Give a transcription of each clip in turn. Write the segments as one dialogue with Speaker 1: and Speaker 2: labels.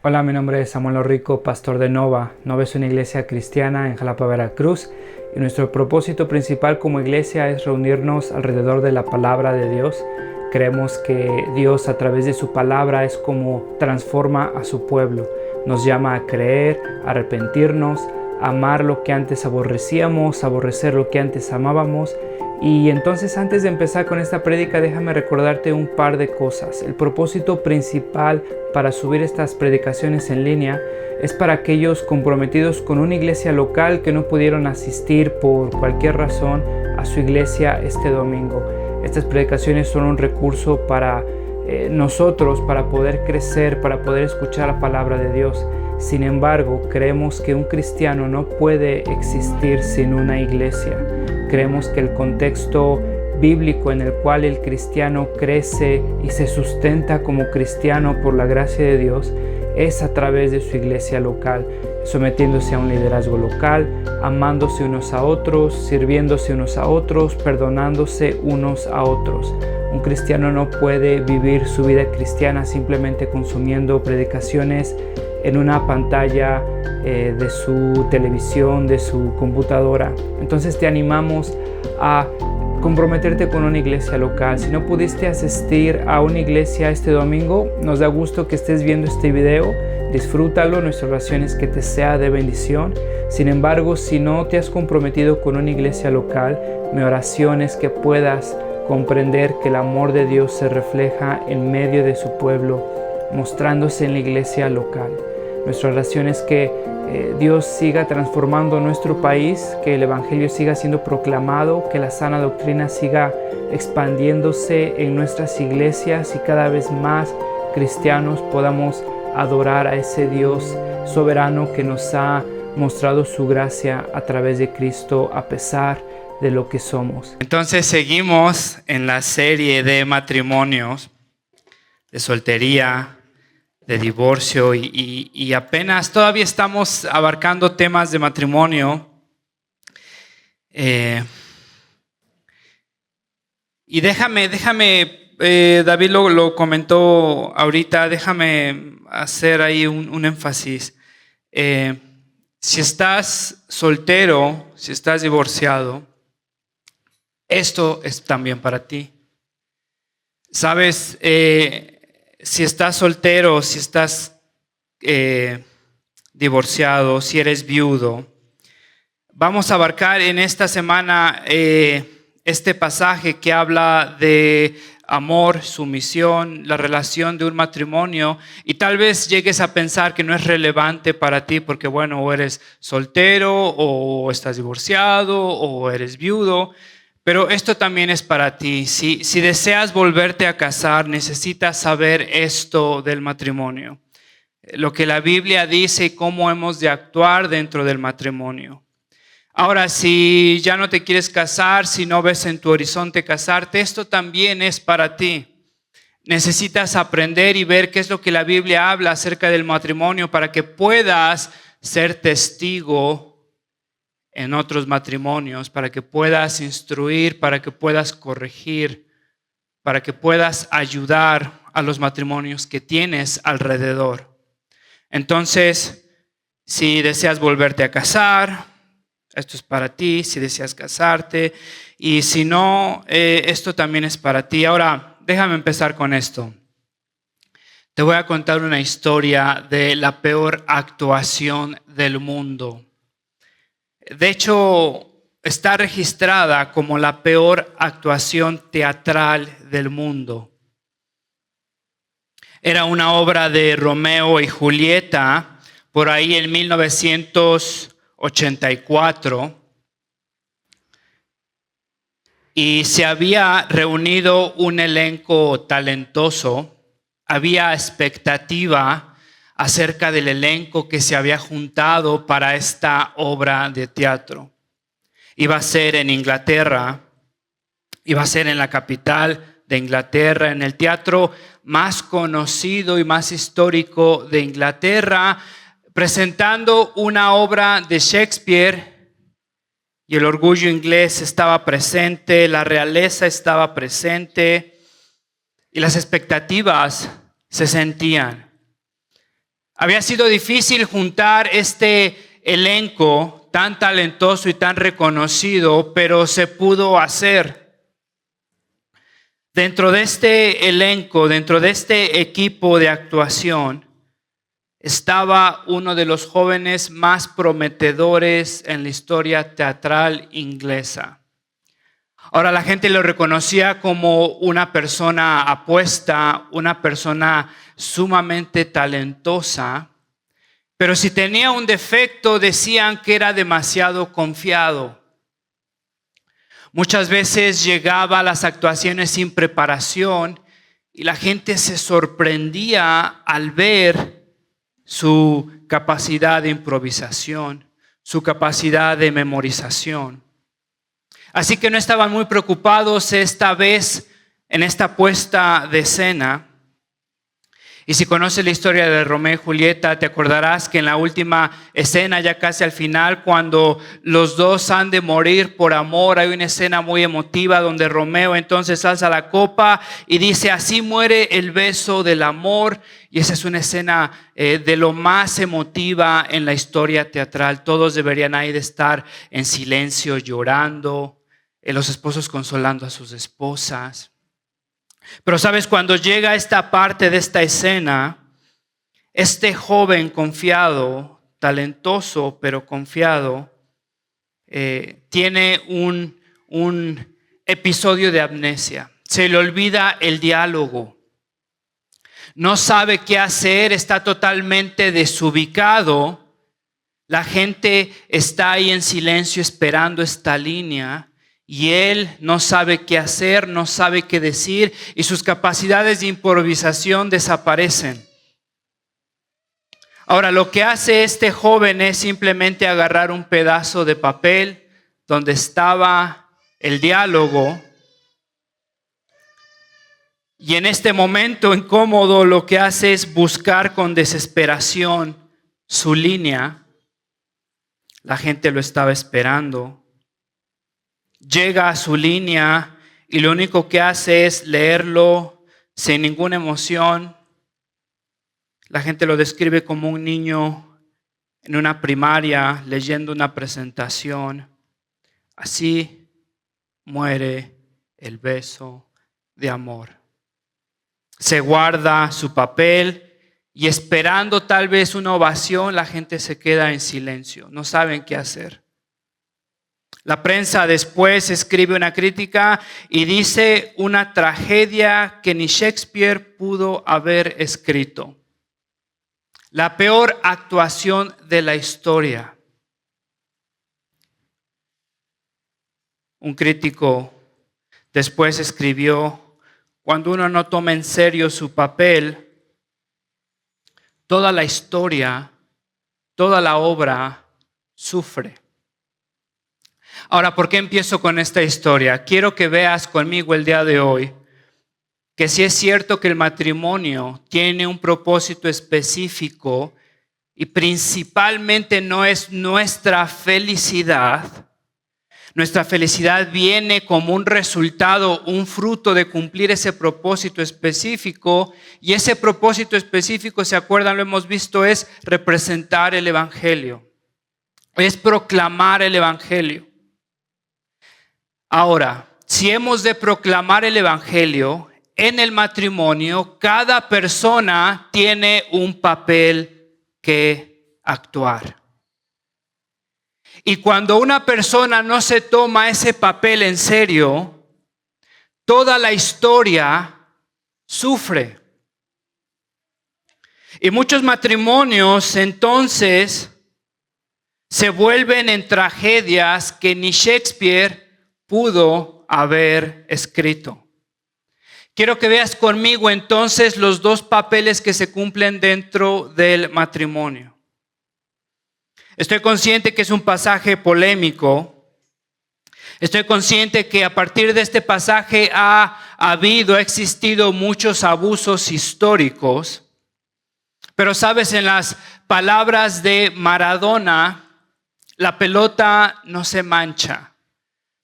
Speaker 1: Hola, mi nombre es Samuel Orrico, pastor de Nova. Nova es una iglesia cristiana en Jalapa, Veracruz, y nuestro propósito principal como iglesia es reunirnos alrededor de la palabra de Dios. Creemos que Dios a través de su palabra es como transforma a su pueblo. Nos llama a creer, a arrepentirnos, a amar lo que antes aborrecíamos, a aborrecer lo que antes amábamos. Y entonces, antes de empezar con esta prédica, déjame recordarte un par de cosas. El propósito principal para subir estas predicaciones en línea es para aquellos comprometidos con una iglesia local que no pudieron asistir por cualquier razón a su iglesia este domingo. Estas predicaciones son un recurso para nosotros, para poder crecer, para poder escuchar la palabra de Dios. Sin embargo, creemos que un cristiano no puede existir sin una iglesia. Creemos que el contexto bíblico en el cual el cristiano crece y se sustenta como cristiano por la gracia de Dios es a través de su iglesia local, sometiéndose a un liderazgo local, amándose unos a otros, sirviéndose unos a otros, perdonándose unos a otros. Un cristiano no puede vivir su vida cristiana simplemente consumiendo predicaciones en una pantalla de su televisión, de su computadora. Entonces te animamos a comprometerte con una iglesia local. Si no pudiste asistir a una iglesia este domingo, nos da gusto que estés viendo este video. Disfrútalo, nuestra oración es que te sea de bendición. Sin embargo, si no te has comprometido con una iglesia local, mi oración es que puedas comprender que el amor de Dios se refleja en medio de su pueblo, mostrándose en la iglesia local. Nuestra oración es que Dios siga transformando nuestro país, que el Evangelio siga siendo proclamado, que la sana doctrina siga expandiéndose en nuestras iglesias y cada vez más cristianos podamos adorar a ese Dios soberano que nos ha mostrado su gracia a través de Cristo a pesar de lo que somos. Entonces seguimos en la serie de matrimonios, de soltería, de divorcio y apenas todavía estamos abarcando temas de matrimonio. Y déjame, David lo comentó ahorita, déjame hacer ahí un énfasis. Si estás soltero, si estás divorciado, esto es también para ti. ¿Sabes? Si estás soltero, si estás divorciado, si eres viudo, vamos a abarcar en esta semana este pasaje que habla de amor, sumisión, la relación de un matrimonio, y tal vez llegues a pensar que no es relevante para ti porque, bueno, o eres soltero o estás divorciado o eres viudo. Pero esto también es para ti. Si deseas volverte a casar, necesitas saber esto del matrimonio. Lo que la Biblia dice y cómo hemos de actuar dentro del matrimonio. Ahora, si ya no te quieres casar, si no ves en tu horizonte casarte, esto también es para ti. Necesitas aprender y ver qué es lo que la Biblia habla acerca del matrimonio para que puedas ser testigo en otros matrimonios, para que puedas instruir, para que puedas corregir, para que puedas ayudar a los matrimonios que tienes alrededor. Entonces, si deseas volverte a casar, esto es para ti. Si deseas casarte, y si no, esto también es para ti. Ahora, déjame empezar con esto. Te voy a contar una historia de la peor actuación del mundo. De hecho, está registrada como la peor actuación teatral del mundo. Era una obra de Romeo y Julieta, por ahí en 1984. Y se había reunido un elenco talentoso. Había expectativa acerca del elenco que se había juntado para esta obra de teatro. Iba a ser en Inglaterra, iba a ser en la capital de Inglaterra, en el teatro más conocido y más histórico de Inglaterra, presentando una obra de Shakespeare. Y el orgullo inglés estaba presente, la realeza estaba presente y las expectativas se sentían. Había sido difícil juntar este elenco tan talentoso y tan reconocido, pero se pudo hacer. Dentro de este elenco, dentro de este equipo de actuación, estaba uno de los jóvenes más prometedores en la historia teatral inglesa. Ahora la gente lo reconocía como una persona apuesta, una persona sumamente talentosa, pero si tenía un defecto decían que era demasiado confiado. Muchas veces llegaba a las actuaciones sin preparación y la gente se sorprendía al ver su capacidad de improvisación, su capacidad de memorización. Así que no estaban muy preocupados esta vez en esta puesta de escena. Y si conoces la historia de Romeo y Julieta, te acordarás que en la última escena, ya casi al final, cuando los dos han de morir por amor, hay una escena muy emotiva donde Romeo entonces alza la copa y dice: así muere el beso del amor. Y esa es una escena de lo más emotiva en la historia teatral. Todos deberían ahí de estar en silencio, llorando, los esposos consolando a sus esposas. Pero sabes, cuando llega esta parte de esta escena, este joven confiado, talentoso pero confiado, tiene un episodio de amnesia. Se le olvida el diálogo. No sabe qué hacer, está totalmente desubicado. La gente está ahí en silencio esperando esta línea. Y él no sabe qué hacer, no sabe qué decir, y sus capacidades de improvisación desaparecen. Ahora, lo que hace este joven es simplemente agarrar un pedazo de papel donde estaba el diálogo. Y en este momento incómodo lo que hace es buscar con desesperación su línea. La gente lo estaba esperando. Llega a su línea y lo único que hace es leerlo sin ninguna emoción. La gente lo describe como un niño en una primaria leyendo una presentación. Así muere el beso de amor. Se guarda su papel y esperando tal vez una ovación, la gente se queda en silencio. No saben qué hacer. La prensa después escribe una crítica y dice: una tragedia que ni Shakespeare pudo haber escrito. La peor actuación de la historia. Un crítico después escribió: cuando uno no toma en serio su papel, toda la historia, toda la obra sufre. Ahora, ¿por qué empiezo con esta historia? Quiero que veas conmigo el día de hoy que sí es cierto que el matrimonio tiene un propósito específico y principalmente no es nuestra felicidad. Nuestra felicidad viene como un resultado, un fruto de cumplir ese propósito específico. Y ese propósito específico, ¿se acuerdan? Lo hemos visto, es representar el Evangelio. Es proclamar el Evangelio. Ahora, si hemos de proclamar el Evangelio en el matrimonio, cada persona tiene un papel que actuar. Y cuando una persona no se toma ese papel en serio, toda la historia sufre. Y muchos matrimonios entonces se vuelven en tragedias que ni Shakespeare pudo haber escrito. Quiero que veas conmigo entonces los dos papeles que se cumplen dentro del matrimonio. Estoy consciente que es un pasaje polémico. Estoy consciente que a partir de este pasaje ha existido muchos abusos históricos. Pero sabes, en las palabras de Maradona, la pelota no se mancha.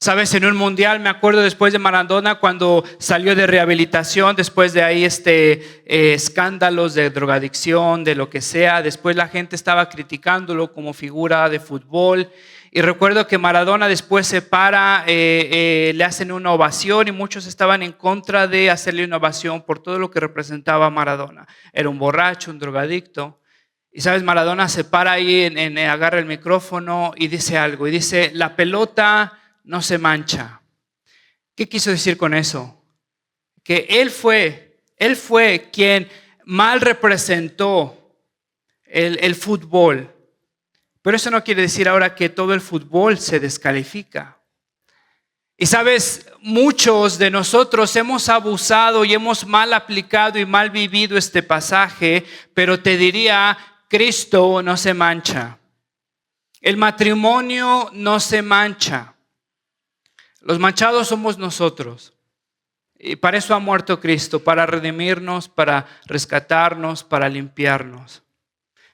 Speaker 1: Sabes, en un mundial, me acuerdo después de Maradona, cuando salió de rehabilitación, después de ahí escándalos de drogadicción, de lo que sea, después la gente estaba criticándolo como figura de fútbol. Y recuerdo que Maradona después se para, le hacen una ovación y muchos estaban en contra de hacerle una ovación por todo lo que representaba Maradona. Era un borracho, un drogadicto. Y sabes, Maradona se para ahí, agarra el micrófono y dice algo. Y dice, la pelota no se mancha. ¿Qué quiso decir con eso? Que él fue quien mal representó el fútbol. Pero eso no quiere decir ahora que todo el fútbol se descalifica. Y sabes, muchos de nosotros hemos abusado y hemos mal aplicado y mal vivido este pasaje, pero te diría, Cristo no se mancha. El matrimonio no se mancha. Los manchados somos nosotros. Y para eso ha muerto Cristo, para redimirnos, para rescatarnos, para limpiarnos.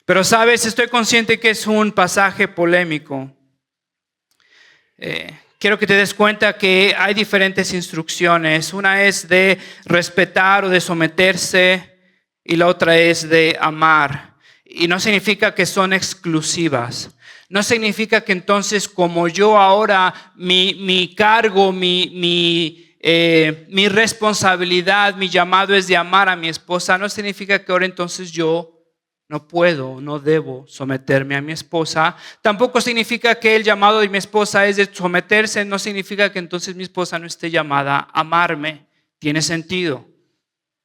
Speaker 1: Pero sabes, estoy consciente que es un pasaje polémico. Quiero que te des cuenta que hay diferentes instrucciones. Una es de respetar o de someterse y la otra es de amar. Y no significa que son exclusivas. No significa que entonces como yo ahora mi cargo, mi responsabilidad, mi llamado es de amar a mi esposa, no significa que ahora entonces yo no puedo, no debo someterme a mi esposa. Tampoco significa que el llamado de mi esposa es de someterse, no significa que entonces mi esposa no esté llamada a amarme. Tiene sentido.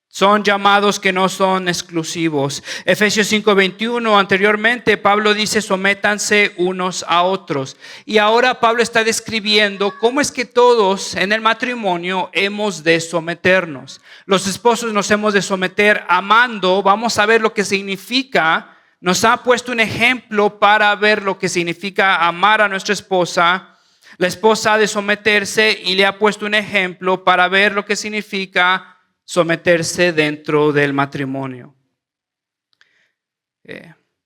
Speaker 1: Son llamados que no son exclusivos. Efesios 5:21, anteriormente Pablo dice sométanse unos a otros. Y ahora Pablo está describiendo cómo es que todos en el matrimonio hemos de someternos. Los esposos nos hemos de someter amando. Vamos a ver lo que significa. Nos ha puesto un ejemplo para ver lo que significa amar a nuestra esposa. La esposa ha de someterse y le ha puesto un ejemplo para ver lo que significa someterse dentro del matrimonio.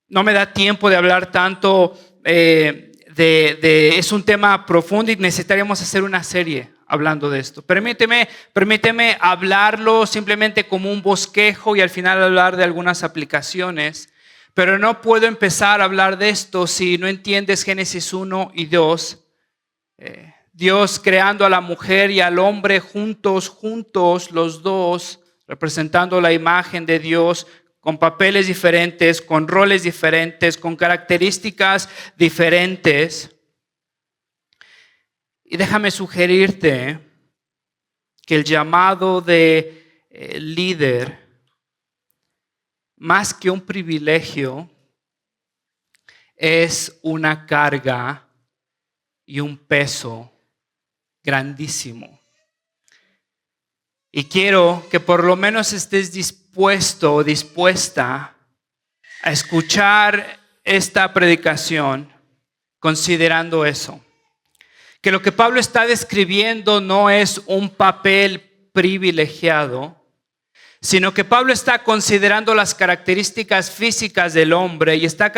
Speaker 1: No me da tiempo de hablar tanto es un tema profundo y necesitaríamos hacer una serie hablando de esto. Permíteme hablarlo simplemente como un bosquejo y al final hablar de algunas aplicaciones, pero no puedo empezar a hablar de esto si no entiendes Génesis 1 y 2. Dios creando a la mujer y al hombre juntos, los dos, representando la imagen de Dios, con papeles diferentes, con roles diferentes, con características diferentes. Y déjame sugerirte que el llamado de líder, más que un privilegio, es una carga y un peso grandísimo. Y quiero que por lo menos estés dispuesto o dispuesta a escuchar esta predicación considerando eso. Que lo que Pablo está describiendo no es un papel privilegiado, sino que Pablo está considerando las características físicas del hombre y está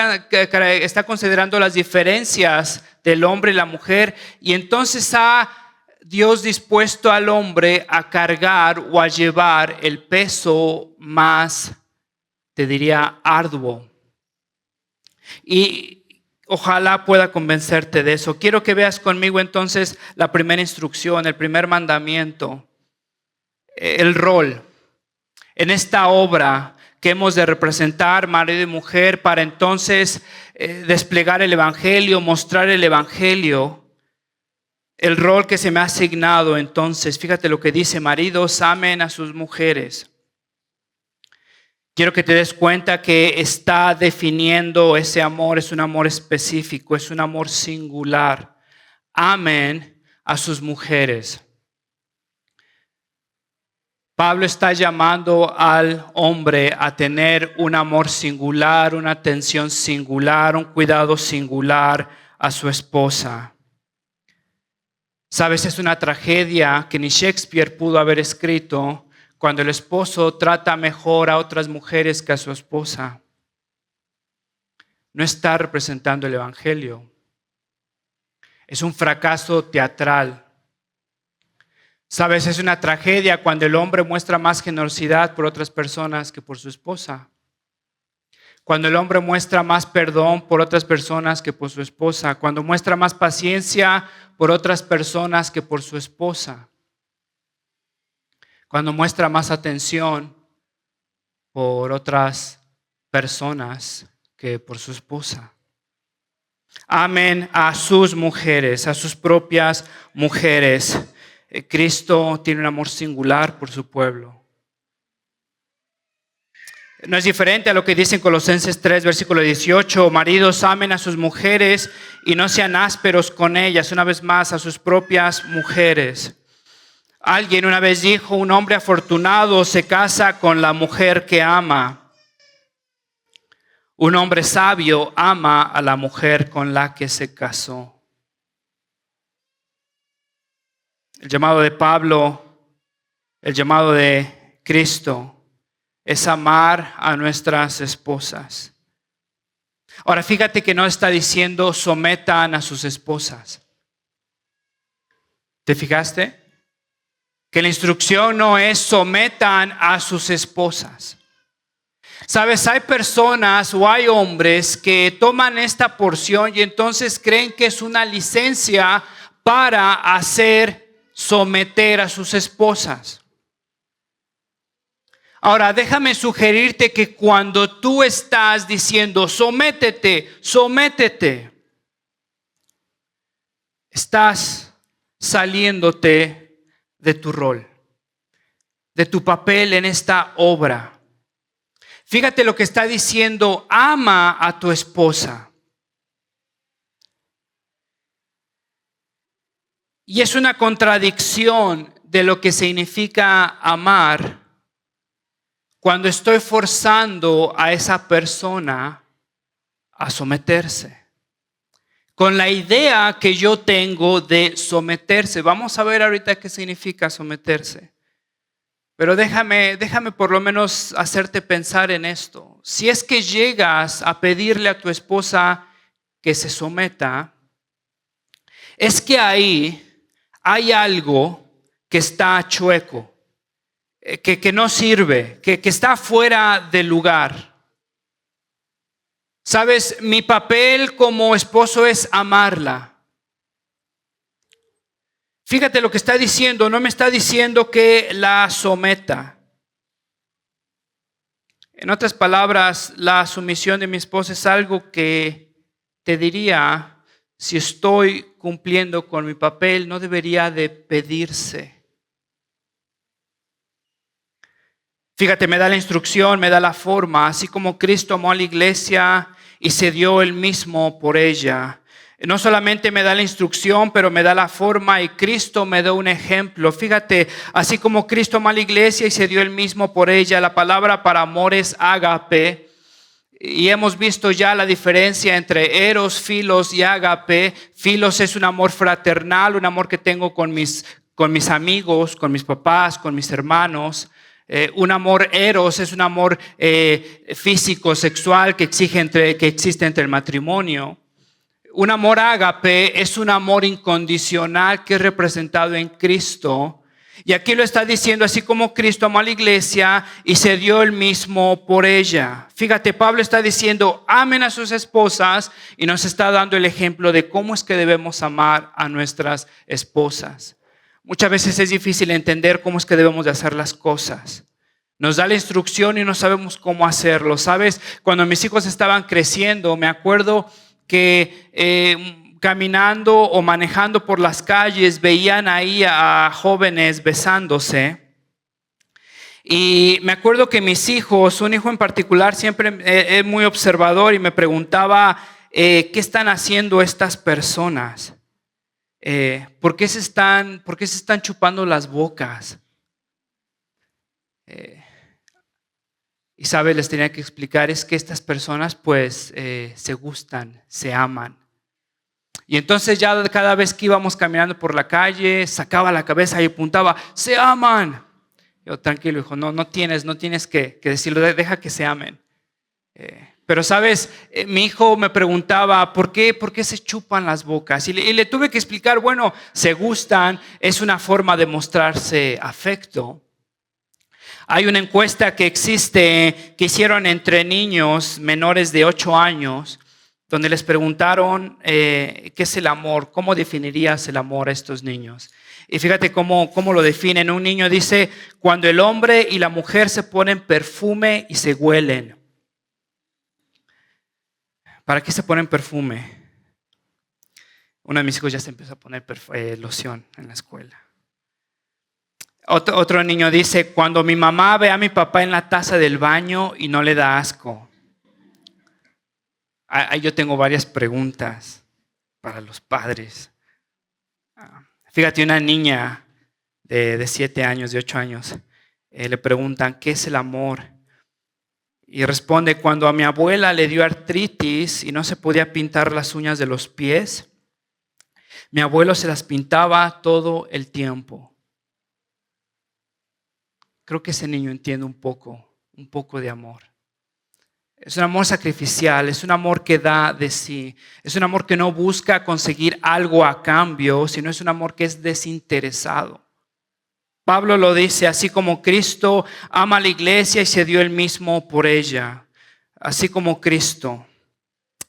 Speaker 1: considerando las diferencias del hombre y la mujer, y entonces ha Dios dispuesto al hombre a cargar o a llevar el peso más, te diría, arduo. Y ojalá pueda convencerte de eso. Quiero que veas conmigo entonces la primera instrucción, el primer mandamiento, el rol. En esta obra que hemos de representar, marido y mujer, para entonces desplegar el evangelio, mostrar el evangelio. El rol que se me ha asignado entonces, fíjate lo que dice: maridos, amen a sus mujeres. Quiero que te des cuenta que está definiendo ese amor, es un amor específico, es un amor singular. Amen a sus mujeres. Pablo está llamando al hombre a tener un amor singular, una atención singular, un cuidado singular a su esposa. Sabes, es una tragedia que ni Shakespeare pudo haber escrito cuando el esposo trata mejor a otras mujeres que a su esposa. No está representando el evangelio. Es un fracaso teatral. Sabes, es una tragedia cuando el hombre muestra más generosidad por otras personas que por su esposa. Cuando el hombre muestra más perdón por otras personas que por su esposa. Cuando muestra más paciencia por otras personas que por su esposa. Cuando muestra más atención por otras personas que por su esposa. Amen a sus mujeres, a sus propias mujeres. Cristo tiene un amor singular por su pueblo. No es diferente a lo que dice en Colosenses 3, versículo 18. Maridos, amen a sus mujeres y no sean ásperos con ellas. Una vez más, a sus propias mujeres. Alguien una vez dijo, un hombre afortunado se casa con la mujer que ama. Un hombre sabio ama a la mujer con la que se casó. El llamado de Pablo, el llamado de Cristo es amar a nuestras esposas. Ahora fíjate que no está diciendo sometan a sus esposas. ¿Te fijaste? Que la instrucción no es sometan a sus esposas. Sabes, hay personas o hay hombres que toman esta porción y entonces creen que es una licencia para someter a sus esposas. Ahora, déjame sugerirte que cuando tú estás diciendo sométete, estás saliéndote de tu rol, de tu papel en esta obra. Fíjate lo que está diciendo, ama a tu esposa. Y es una contradicción de lo que significa amar cuando estoy forzando a esa persona a someterse. Con la idea que yo tengo de someterse. Vamos a ver ahorita qué significa someterse. Pero déjame por lo menos hacerte pensar en esto. Si es que llegas a pedirle a tu esposa que se someta, es que ahí hay algo que está chueco. Que no sirve, que está fuera del lugar. Sabes, mi papel como esposo es amarla. Fíjate lo que está diciendo, no me está diciendo que la someta. En otras palabras, la sumisión de mi esposa es algo que te diría, si estoy cumpliendo con mi papel, no debería de pedirse. Fíjate, me da la instrucción, me da la forma, así como Cristo amó a la iglesia y se dio él mismo por ella. No solamente me da la instrucción, pero me da la forma y Cristo me da un ejemplo. Fíjate, así como Cristo amó a la iglesia y se dio él mismo por ella, la palabra para amor es ágape. Y hemos visto ya la diferencia entre eros, filos y ágape. Filos es un amor fraternal, un amor que tengo con mis amigos, con mis papás, con mis hermanos. Un amor eros es un amor físico, sexual que existe entre el matrimonio. Un amor ágape es un amor incondicional que es representado en Cristo. Y aquí lo está diciendo, así como Cristo amó a la iglesia y se dio él mismo por ella. Fíjate, Pablo está diciendo, amen a sus esposas y nos está dando el ejemplo de cómo es que debemos amar a nuestras esposas. Muchas veces es difícil entender cómo es que debemos de hacer las cosas. Nos da la instrucción y no sabemos cómo hacerlo. ¿Sabes? Cuando mis hijos estaban creciendo, me acuerdo que caminando o manejando por las calles veían ahí a jóvenes besándose. Y me acuerdo que mis hijos, un hijo en particular, siempre es muy observador y me preguntaba, ¿qué están haciendo estas personas? ¿Por qué se están chupando las bocas? Y sabes, les tenía que explicar, es que estas personas pues se gustan, se aman. Y entonces ya cada vez que íbamos caminando por la calle, sacaba la cabeza y apuntaba, se aman. Yo, tranquilo hijo, no tienes que decirlo, deja que se amen. Pero sabes, mi hijo me preguntaba, ¿por qué se chupan las bocas? Y le tuve que explicar, bueno, se gustan, es una forma de mostrarse afecto. Hay una encuesta que existe, que hicieron entre niños menores de 8 años, donde les preguntaron qué es el amor, cómo definirías el amor a estos niños. Y fíjate cómo lo definen. Un niño dice, cuando el hombre y la mujer se ponen perfume y se huelen. ¿Para qué se ponen perfume? Uno de mis hijos ya se empezó a poner loción en la escuela. Otro niño dice, cuando mi mamá ve a mi papá en la taza del baño y no le da asco. Ahí yo tengo varias preguntas para los padres. Fíjate, una niña de 7 años, de 8 años, le preguntan, ¿qué es el amor? Y responde, cuando a mi abuela le dio artritis y no se podía pintar las uñas de los pies, mi abuelo se las pintaba todo el tiempo. Creo que ese niño entiende un poco de amor. Es un amor sacrificial, es un amor que da de sí, es un amor que no busca conseguir algo a cambio, sino es un amor que es desinteresado. Pablo lo dice, así como Cristo ama a la iglesia y se dio él mismo por ella, así como Cristo.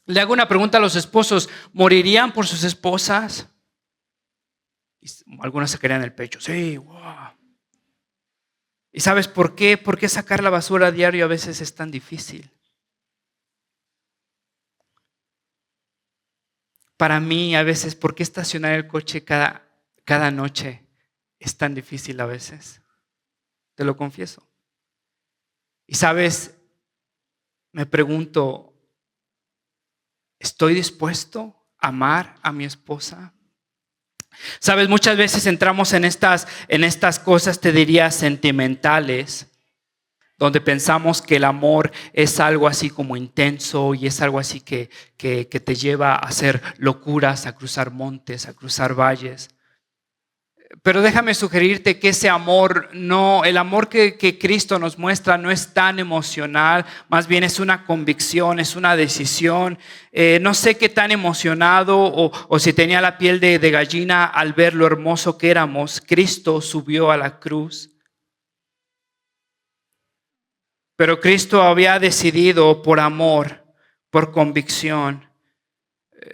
Speaker 1: Le hago una pregunta a los esposos, ¿morirían por sus esposas? Y algunos se caerían el pecho, sí, wow. ¿Y sabes por qué? ¿Por qué sacar la basura a diario a veces es tan difícil? Para mí a veces, ¿por qué estacionar el coche cada noche es tan difícil a veces? Te lo confieso. Y sabes, me pregunto, ¿estoy dispuesto a amar a mi esposa? Sabes, muchas veces entramos en estas cosas, te diría, sentimentales, donde pensamos que el amor es algo así como intenso y es algo así que te lleva a hacer locuras, a cruzar montes, a cruzar valles. Pero déjame sugerirte que ese amor el amor que Cristo nos muestra no es tan emocional, más bien es una convicción, es una decisión. No sé qué tan emocionado o si tenía la piel de gallina al ver lo hermoso que éramos. Cristo subió a la cruz. Pero Cristo había decidido por amor, por convicción,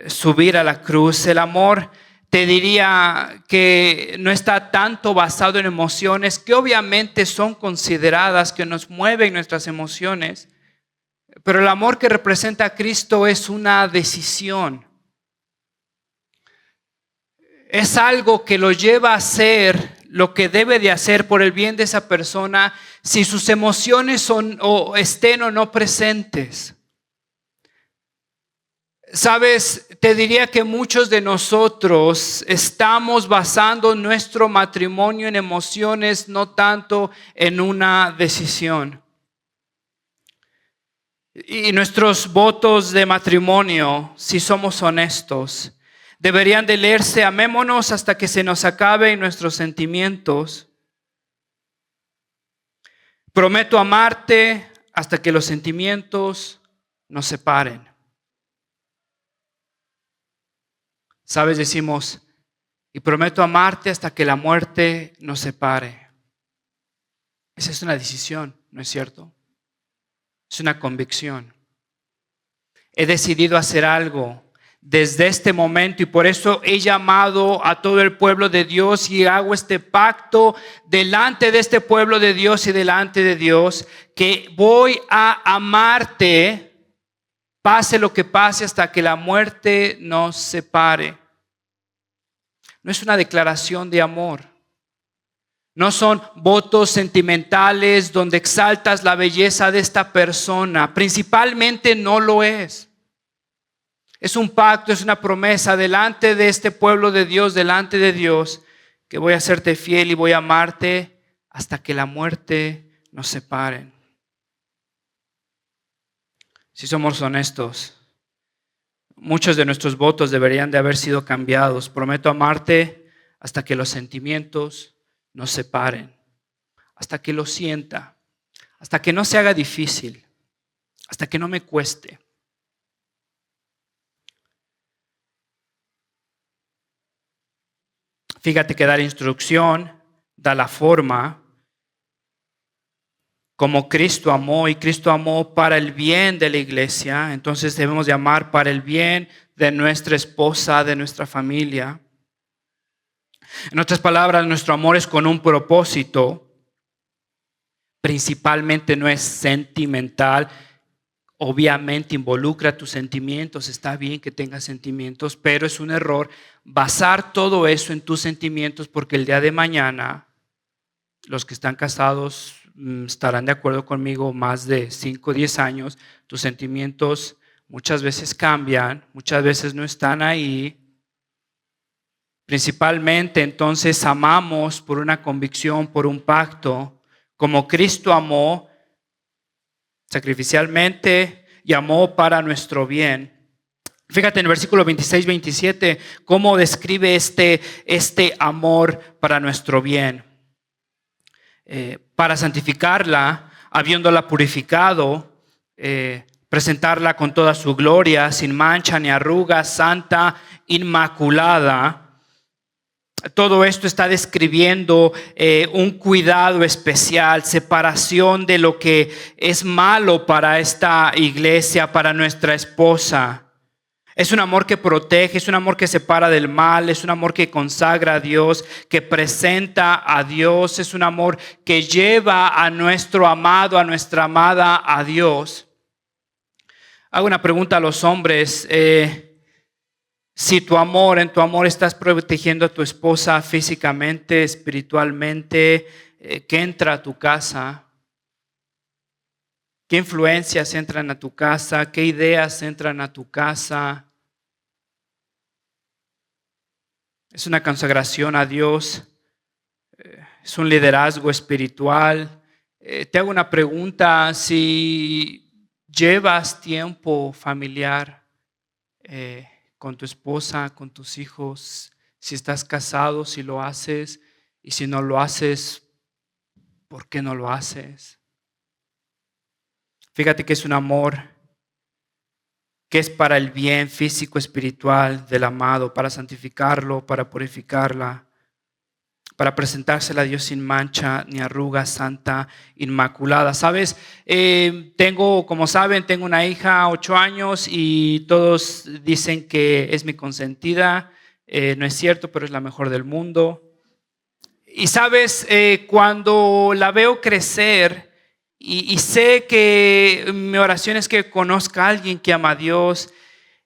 Speaker 1: subir a la cruz. El amor, te diría que no está tanto basado en emociones, que obviamente son consideradas, que nos mueven nuestras emociones, pero el amor que representa a Cristo es una decisión. Es algo que lo lleva a hacer lo que debe de hacer por el bien de esa persona, si sus emociones estén o no presentes. Sabes, te diría que muchos de nosotros estamos basando nuestro matrimonio en emociones, no tanto en una decisión. Y nuestros votos de matrimonio, si somos honestos, deberían de leerse: amémonos hasta que se nos acaben nuestros sentimientos. Prometo amarte hasta que los sentimientos nos separen. Sabes, decimos, y prometo amarte hasta que la muerte nos separe. Esa es una decisión, ¿no es cierto? Es una convicción. He decidido hacer algo desde este momento y por eso he llamado a todo el pueblo de Dios y hago este pacto delante de este pueblo de Dios y delante de Dios, que voy a amarte pase lo que pase hasta que la muerte nos separe. No es una declaración de amor. No son votos sentimentales donde exaltas la belleza de esta persona. Principalmente no lo es. Es un pacto, es una promesa delante de este pueblo de Dios, delante de Dios, que voy a serte fiel y voy a amarte hasta que la muerte nos separe. Si somos honestos, muchos de nuestros votos deberían de haber sido cambiados. Prometo amarte hasta que los sentimientos nos separen, hasta que lo sienta, hasta que no se haga difícil. hasta que no me cueste. Fíjate que da la instrucción, da la forma, como Cristo amó, y Cristo amó para el bien de la iglesia. Entonces debemos de amar para el bien de nuestra esposa, de nuestra familia. En otras palabras, nuestro amor es con un propósito. Principalmente no es sentimental. Obviamente involucra tus sentimientos. Está bien que tengas sentimientos, pero es un error basar todo eso en tus sentimientos, porque el día de mañana los que están casados estarán de acuerdo conmigo, más de 5 o 10 años, tus sentimientos muchas veces cambian, muchas veces no están ahí. Principalmente entonces amamos por una convicción, por un pacto, como Cristo amó sacrificialmente y amó para nuestro bien. Fíjate en el versículo 26-27 cómo describe este amor para nuestro bien. Para santificarla, habiéndola purificado, presentarla con toda su gloria, sin mancha ni arruga, santa, inmaculada. Todo esto está describiendo un cuidado especial, separación de lo que es malo para esta iglesia, para nuestra esposa. Es un amor que protege, es un amor que separa del mal, es un amor que consagra a Dios, que presenta a Dios, es un amor que lleva a nuestro amado, a nuestra amada a Dios. Hago una pregunta a los hombres. Si en tu amor estás protegiendo a tu esposa físicamente, espiritualmente, ¿qué entra a tu casa? ¿Qué influencias entran a tu casa? ¿Qué ideas entran a tu casa? Es una consagración a Dios, es un liderazgo espiritual. Te hago una pregunta: si llevas tiempo familiar con tu esposa, con tus hijos, si estás casado, si lo haces, y si no lo haces, ¿por qué no lo haces? Fíjate que es un amor que es para el bien físico, espiritual del amado, para santificarlo, para purificarla, para presentársela a Dios sin mancha ni arruga, santa, inmaculada. ¿Sabes? Como saben, tengo una hija, 8 años, y todos dicen que es mi consentida. No es cierto, pero es la mejor del mundo. Y sabes, cuando la veo crecer, y sé que mi oración es que conozca a alguien que ama a Dios,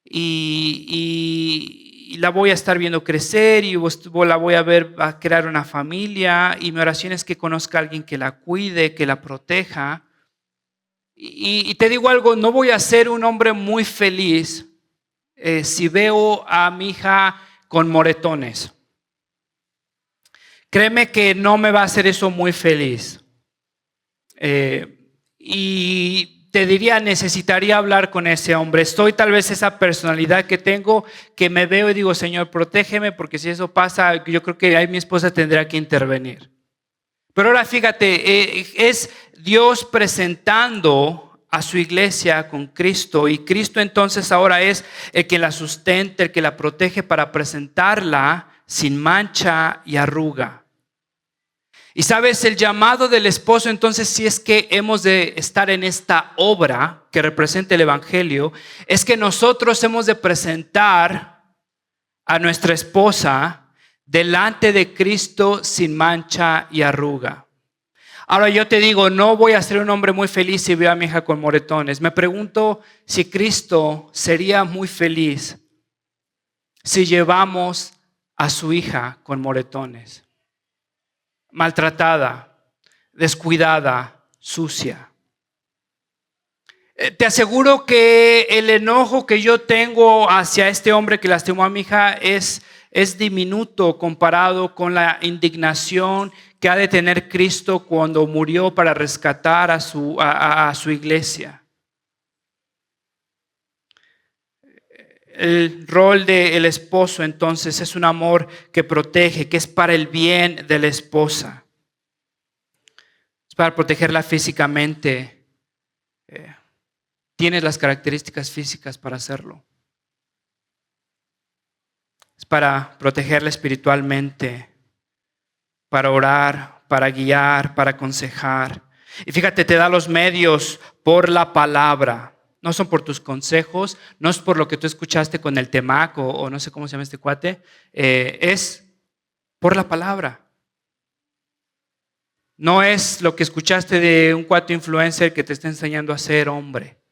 Speaker 1: y la voy a estar viendo crecer, y la voy a ver a crear una familia, y mi oración es que conozca a alguien que la cuide, que la proteja. Y te digo algo, no voy a ser un hombre muy feliz si veo a mi hija con moretones. Créeme que no me va a hacer eso muy feliz. Y te diría, necesitaría hablar con ese hombre. Estoy tal vez esa personalidad que tengo, que me veo y digo, Señor, protégeme, porque si eso pasa, yo creo que ahí mi esposa tendrá que intervenir. Pero ahora fíjate, es Dios presentando a su iglesia con Cristo, y Cristo entonces ahora es el que la sustenta, el que la protege para presentarla sin mancha y arruga. Y sabes, el llamado del esposo entonces, si es que hemos de estar en esta obra que representa el evangelio, es que nosotros hemos de presentar a nuestra esposa delante de Cristo sin mancha y arruga. Ahora yo te digo, no voy a ser un hombre muy feliz si veo a mi hija con moretones. Me pregunto si Cristo sería muy feliz si llevamos a su hija con moretones, maltratada, descuidada, sucia. Te aseguro que el enojo que yo tengo hacia este hombre que lastimó a mi hija es diminuto comparado con la indignación que ha de tener Cristo cuando murió para rescatar a su iglesia. El rol del esposo entonces es un amor que protege, que es para el bien de la esposa. Es para protegerla físicamente. tienes las características físicas para hacerlo. Es para protegerla espiritualmente, para orar, para guiar, para aconsejar. Y fíjate, te da los medios por la palabra. No son por tus consejos, no es por lo que tú escuchaste con el Temac o no sé cómo se llama este cuate. Es por la palabra. No es lo que escuchaste de un cuate influencer que te está enseñando a ser hombre.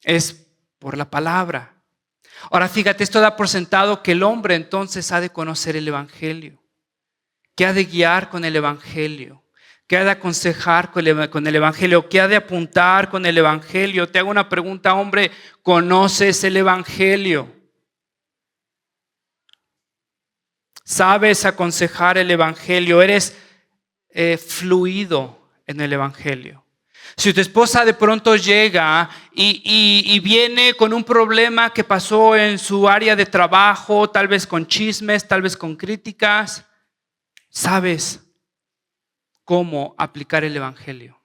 Speaker 1: Es por la palabra. Ahora fíjate, esto da por sentado que el hombre entonces ha de conocer el evangelio, que ha de guiar con el evangelio, que ha de aconsejar con el evangelio, que ha de apuntar con el evangelio. Te hago una pregunta, hombre, ¿conoces el evangelio? ¿Sabes aconsejar el evangelio? ¿Eres fluido en el evangelio? Si tu esposa de pronto llega y viene con un problema que pasó en su área de trabajo, tal vez con chismes, tal vez con críticas, ¿sabes cómo aplicar el evangelio?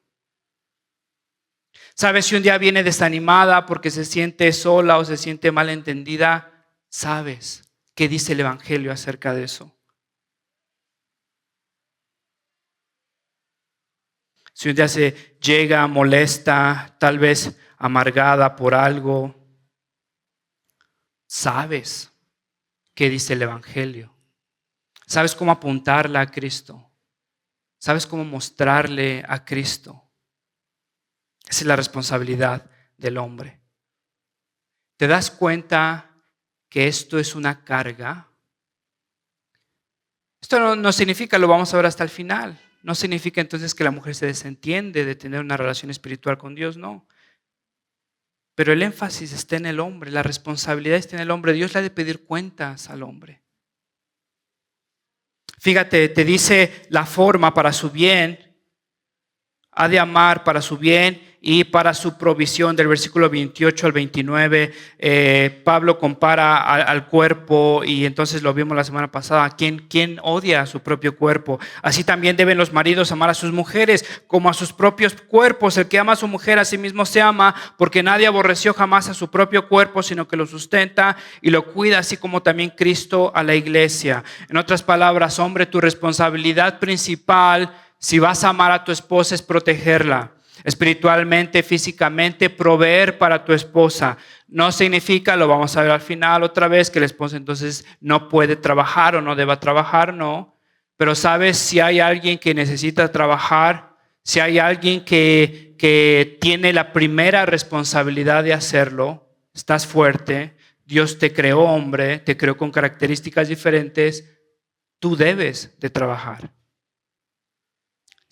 Speaker 1: ¿Sabes si un día viene desanimada porque se siente sola o se siente mal entendida? ¿Sabes qué dice el evangelio acerca de eso? Si un día se llega molesta, tal vez amargada por algo, ¿sabes qué dice el evangelio? ¿Sabes cómo apuntarla a Cristo? ¿Sabes cómo mostrarle a Cristo? Esa es la responsabilidad del hombre. ¿Te das cuenta que esto es una carga? Esto no significa, lo vamos a ver hasta el final, no significa entonces que la mujer se desentiende de tener una relación espiritual con Dios, no. Pero el énfasis está en el hombre, la responsabilidad está en el hombre. Dios le ha de pedir cuentas al hombre. Fíjate, te dice la forma para su bien, ha de amar para su bien y para su provisión. Del versículo 28 al 29, Pablo compara al cuerpo, y entonces lo vimos la semana pasada. ¿Quién odia a su propio cuerpo? Así también deben los maridos amar a sus mujeres como a sus propios cuerpos. El que ama a su mujer a sí mismo se ama, porque nadie aborreció jamás a su propio cuerpo, sino que lo sustenta y lo cuida, así como también Cristo a la iglesia. En otras palabras, hombre, tu responsabilidad principal, si vas a amar a tu esposa, es protegerla espiritualmente, físicamente, proveer para tu esposa. No significa, lo vamos a ver al final otra vez, que la esposa entonces no puede trabajar o no deba trabajar, no. Pero sabes, si hay alguien que necesita trabajar, si hay alguien que tiene la primera responsabilidad de hacerlo, estás fuerte, Dios te creó hombre, te creó con características diferentes, tú debes de trabajar.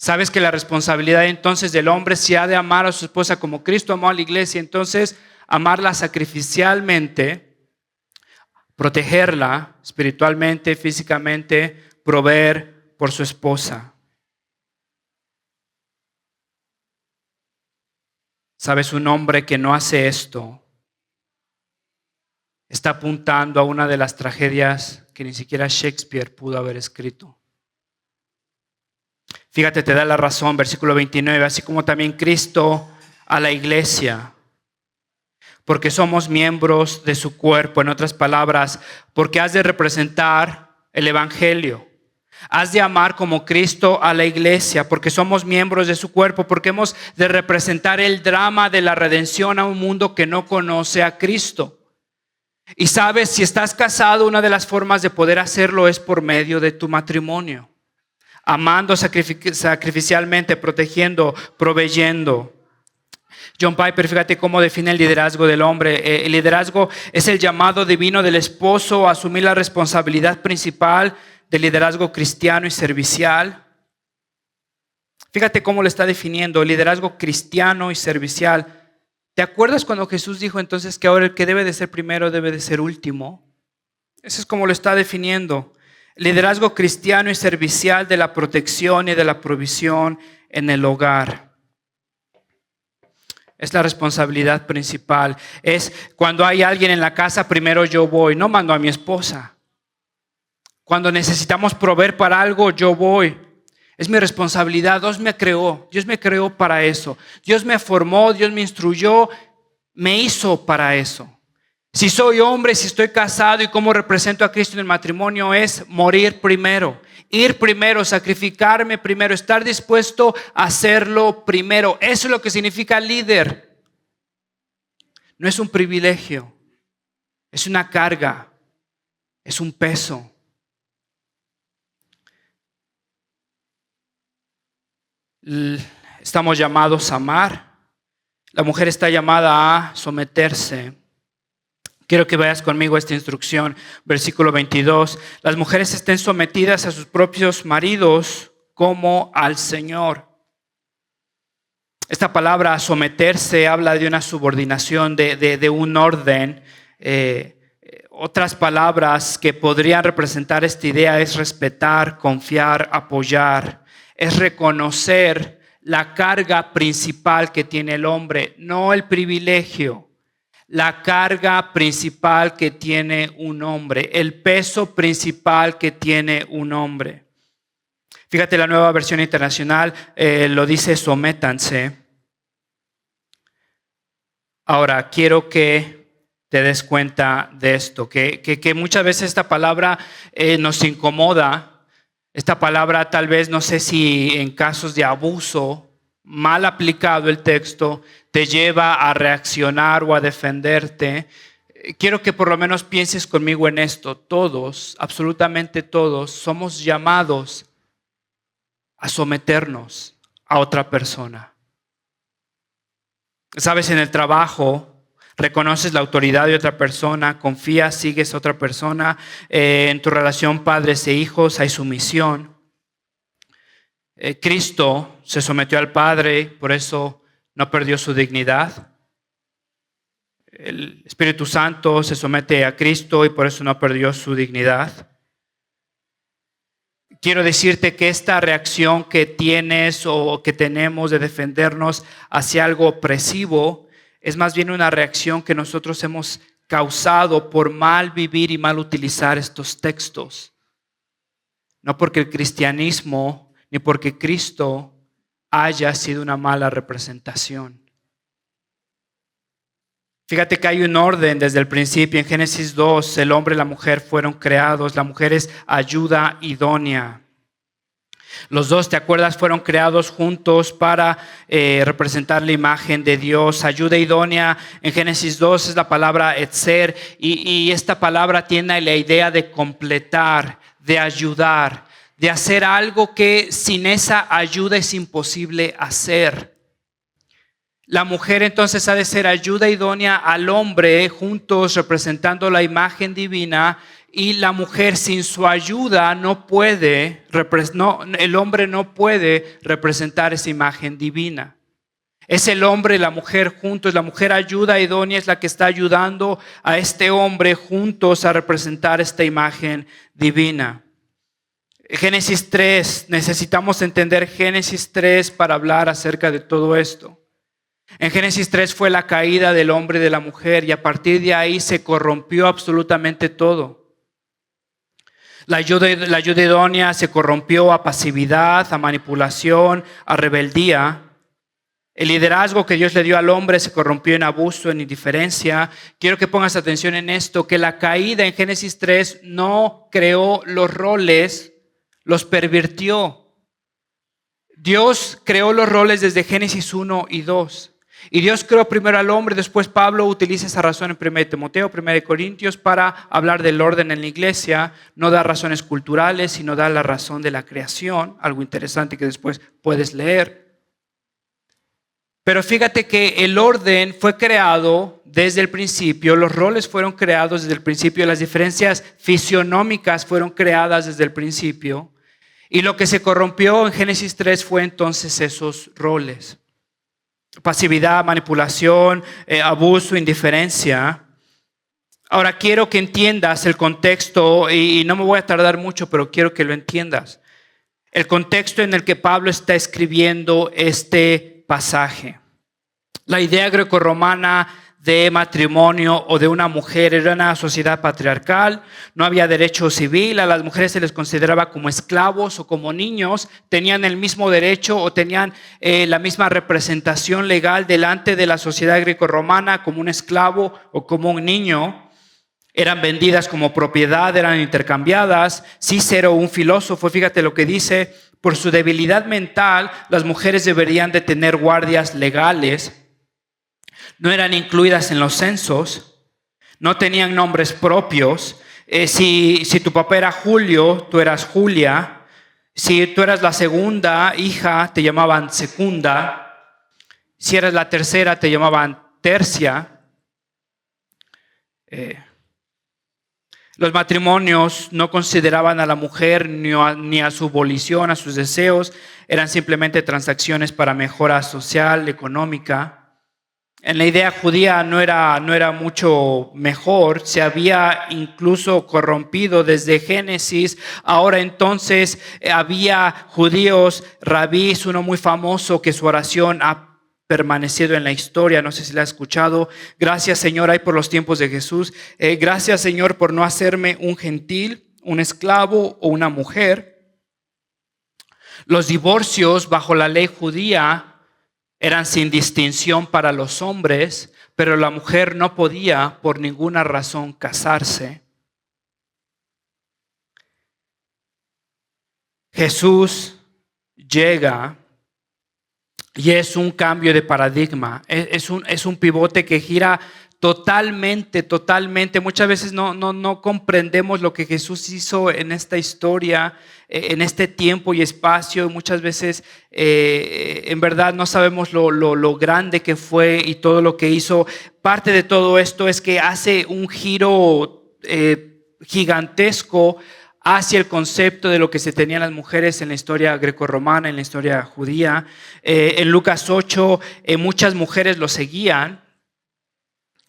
Speaker 1: Sabes que la responsabilidad entonces del hombre, si ha de amar a su esposa como Cristo amó a la iglesia, entonces amarla sacrificialmente, protegerla espiritualmente, físicamente, proveer por su esposa. Sabes, un hombre que no hace esto está apuntando a una de las tragedias que ni siquiera Shakespeare pudo haber escrito. Fíjate, te da la razón, versículo 29, así como también Cristo a la iglesia, porque somos miembros de su cuerpo. En otras palabras, porque has de representar el evangelio. Has de amar como Cristo a la iglesia, porque somos miembros de su cuerpo, porque hemos de representar el drama de la redención a un mundo que no conoce a Cristo. Y sabes, si estás casado, una de las formas de poder hacerlo es por medio de tu matrimonio. Amando sacrificialmente, protegiendo, proveyendo. John Piper, fíjate cómo define el liderazgo del hombre. El liderazgo es el llamado divino del esposo a asumir la responsabilidad principal del liderazgo cristiano y servicial. Fíjate cómo lo está definiendo, el liderazgo cristiano y servicial. ¿Te acuerdas cuando Jesús dijo entonces que ahora el que debe de ser primero debe de ser último? Eso es como lo está definiendo. Liderazgo cristiano y servicial de la protección y de la provisión en el hogar. Es la responsabilidad principal. Es cuando hay alguien en la casa, primero yo voy, no mando a mi esposa. Cuando necesitamos proveer para algo, yo voy. Es mi responsabilidad. Dios me creó para eso. Dios me formó, Dios me instruyó. me hizo para eso. Si soy hombre, si estoy casado y cómo represento a Cristo en el matrimonio es morir primero, ir primero, sacrificarme primero, estar dispuesto a hacerlo primero. Eso es lo que significa líder. No es un privilegio, es una carga, es un peso. Estamos llamados a amar. La mujer está llamada a someterse. Quiero que vayas conmigo a esta instrucción, versículo 22. Las mujeres estén sometidas a sus propios maridos como al Señor. Esta palabra someterse habla de una subordinación, de un orden. Otras palabras que podrían representar esta idea es respetar, confiar, apoyar. Es reconocer la carga principal que tiene el hombre, no el privilegio. La carga principal que tiene un hombre, el peso principal que tiene un hombre. Fíjate, la Nueva Versión Internacional lo dice: sométanse. Ahora, quiero que te des cuenta de esto, que muchas veces esta palabra nos incomoda. Esta palabra tal vez, no sé si en casos de abuso, mal aplicado el texto, te lleva a reaccionar o a defenderte. Quiero que por lo menos pienses conmigo en esto. Todos, absolutamente todos, somos llamados a someternos a otra persona. Sabes, en el trabajo reconoces la autoridad de otra persona, confías, sigues a otra persona. En tu relación padres e hijos hay sumisión. Cristo se sometió al Padre, por eso no perdió su dignidad. El Espíritu Santo se somete a Cristo y por eso no perdió su dignidad. Quiero decirte que esta reacción que tienes o que tenemos de defendernos hacia algo opresivo es más bien una reacción que nosotros hemos causado por mal vivir y mal utilizar estos textos. No porque el cristianismo ni porque Cristo haya sido una mala representación. Fíjate que hay un orden desde el principio. En Génesis 2, el hombre y la mujer fueron creados. La mujer es ayuda idónea. Los dos, ¿te acuerdas? Fueron creados juntos para representar la imagen de Dios. Ayuda idónea en Génesis 2 es la palabra etzer, y esta palabra tiene la idea de completar, de ayudar, de hacer algo que sin esa ayuda es imposible hacer. La mujer entonces ha de ser ayuda idónea al hombre, juntos representando la imagen divina, y la mujer sin su ayuda el hombre no puede representar esa imagen divina. Es el hombre y la mujer juntos. La mujer ayuda idónea es la que está ayudando a este hombre juntos a representar esta imagen divina. Génesis 3, necesitamos entender Génesis 3 para hablar acerca de todo esto. En Génesis 3 fue la caída del hombre y de la mujer, y a partir de ahí se corrompió absolutamente todo. La ayuda idónea se corrompió a pasividad, a manipulación, a rebeldía. El liderazgo que Dios le dio al hombre se corrompió en abuso, en indiferencia. Quiero que pongas atención en esto, que la caída en Génesis 3 no creó los roles, los pervirtió. Dios creó los roles desde Génesis 1 y 2. Y Dios creó primero al hombre, después Pablo utiliza esa razón en 1 Timoteo, 1 Corintios para hablar del orden en la iglesia. No da razones culturales, sino da la razón de la creación, algo interesante que después puedes leer. Pero fíjate que el orden fue creado desde el principio, los roles fueron creados desde el principio, las diferencias fisionómicas fueron creadas desde el principio. Y lo que se corrompió en Génesis 3 fue entonces esos roles. Pasividad, manipulación, abuso, indiferencia. Ahora quiero que entiendas el contexto y no me voy a tardar mucho, pero quiero que lo entiendas. El contexto en el que Pablo está escribiendo este pasaje. La idea grecorromana de matrimonio o de una mujer. Era una sociedad patriarcal, no había derecho civil, a las mujeres se les consideraba como esclavos o como niños, tenían el mismo derecho o tenían la misma representación legal delante de la sociedad grecorromana como un esclavo o como un niño. Eran vendidas como propiedad, eran intercambiadas. Cícero, un filósofo, fíjate lo que dice: por su debilidad mental, las mujeres deberían de tener guardias legales. No eran incluidas en los censos, no tenían nombres propios. Si tu papá era Julio, tú eras Julia. Si tú eras la segunda hija, te llamaban Secunda. Si eras la tercera, te llamaban Tercia. Los matrimonios no consideraban a la mujer ni a su volición, a sus deseos. Eran simplemente transacciones para mejora social, económica. En la idea judía no era mucho mejor, se había incluso corrompido desde Génesis. Ahora entonces había judíos, rabís, uno muy famoso que su oración ha permanecido en la historia, no sé si la has escuchado: gracias, Señor, hay por los tiempos de Jesús, gracias, Señor, por no hacerme un gentil, un esclavo o una mujer. Los divorcios bajo la ley judía eran sin distinción para los hombres, pero la mujer no podía por ninguna razón casarse. Jesús llega y es un cambio de paradigma, es un pivote que gira totalmente. Muchas veces no comprendemos lo que Jesús hizo en esta historia, en este tiempo y espacio. Muchas veces en verdad no sabemos lo grande que fue y todo lo que hizo. Parte de todo esto es que hace un giro gigantesco hacia el concepto de lo que se tenían las mujeres en la historia grecorromana, en la historia judía. En Lucas 8, muchas mujeres lo seguían.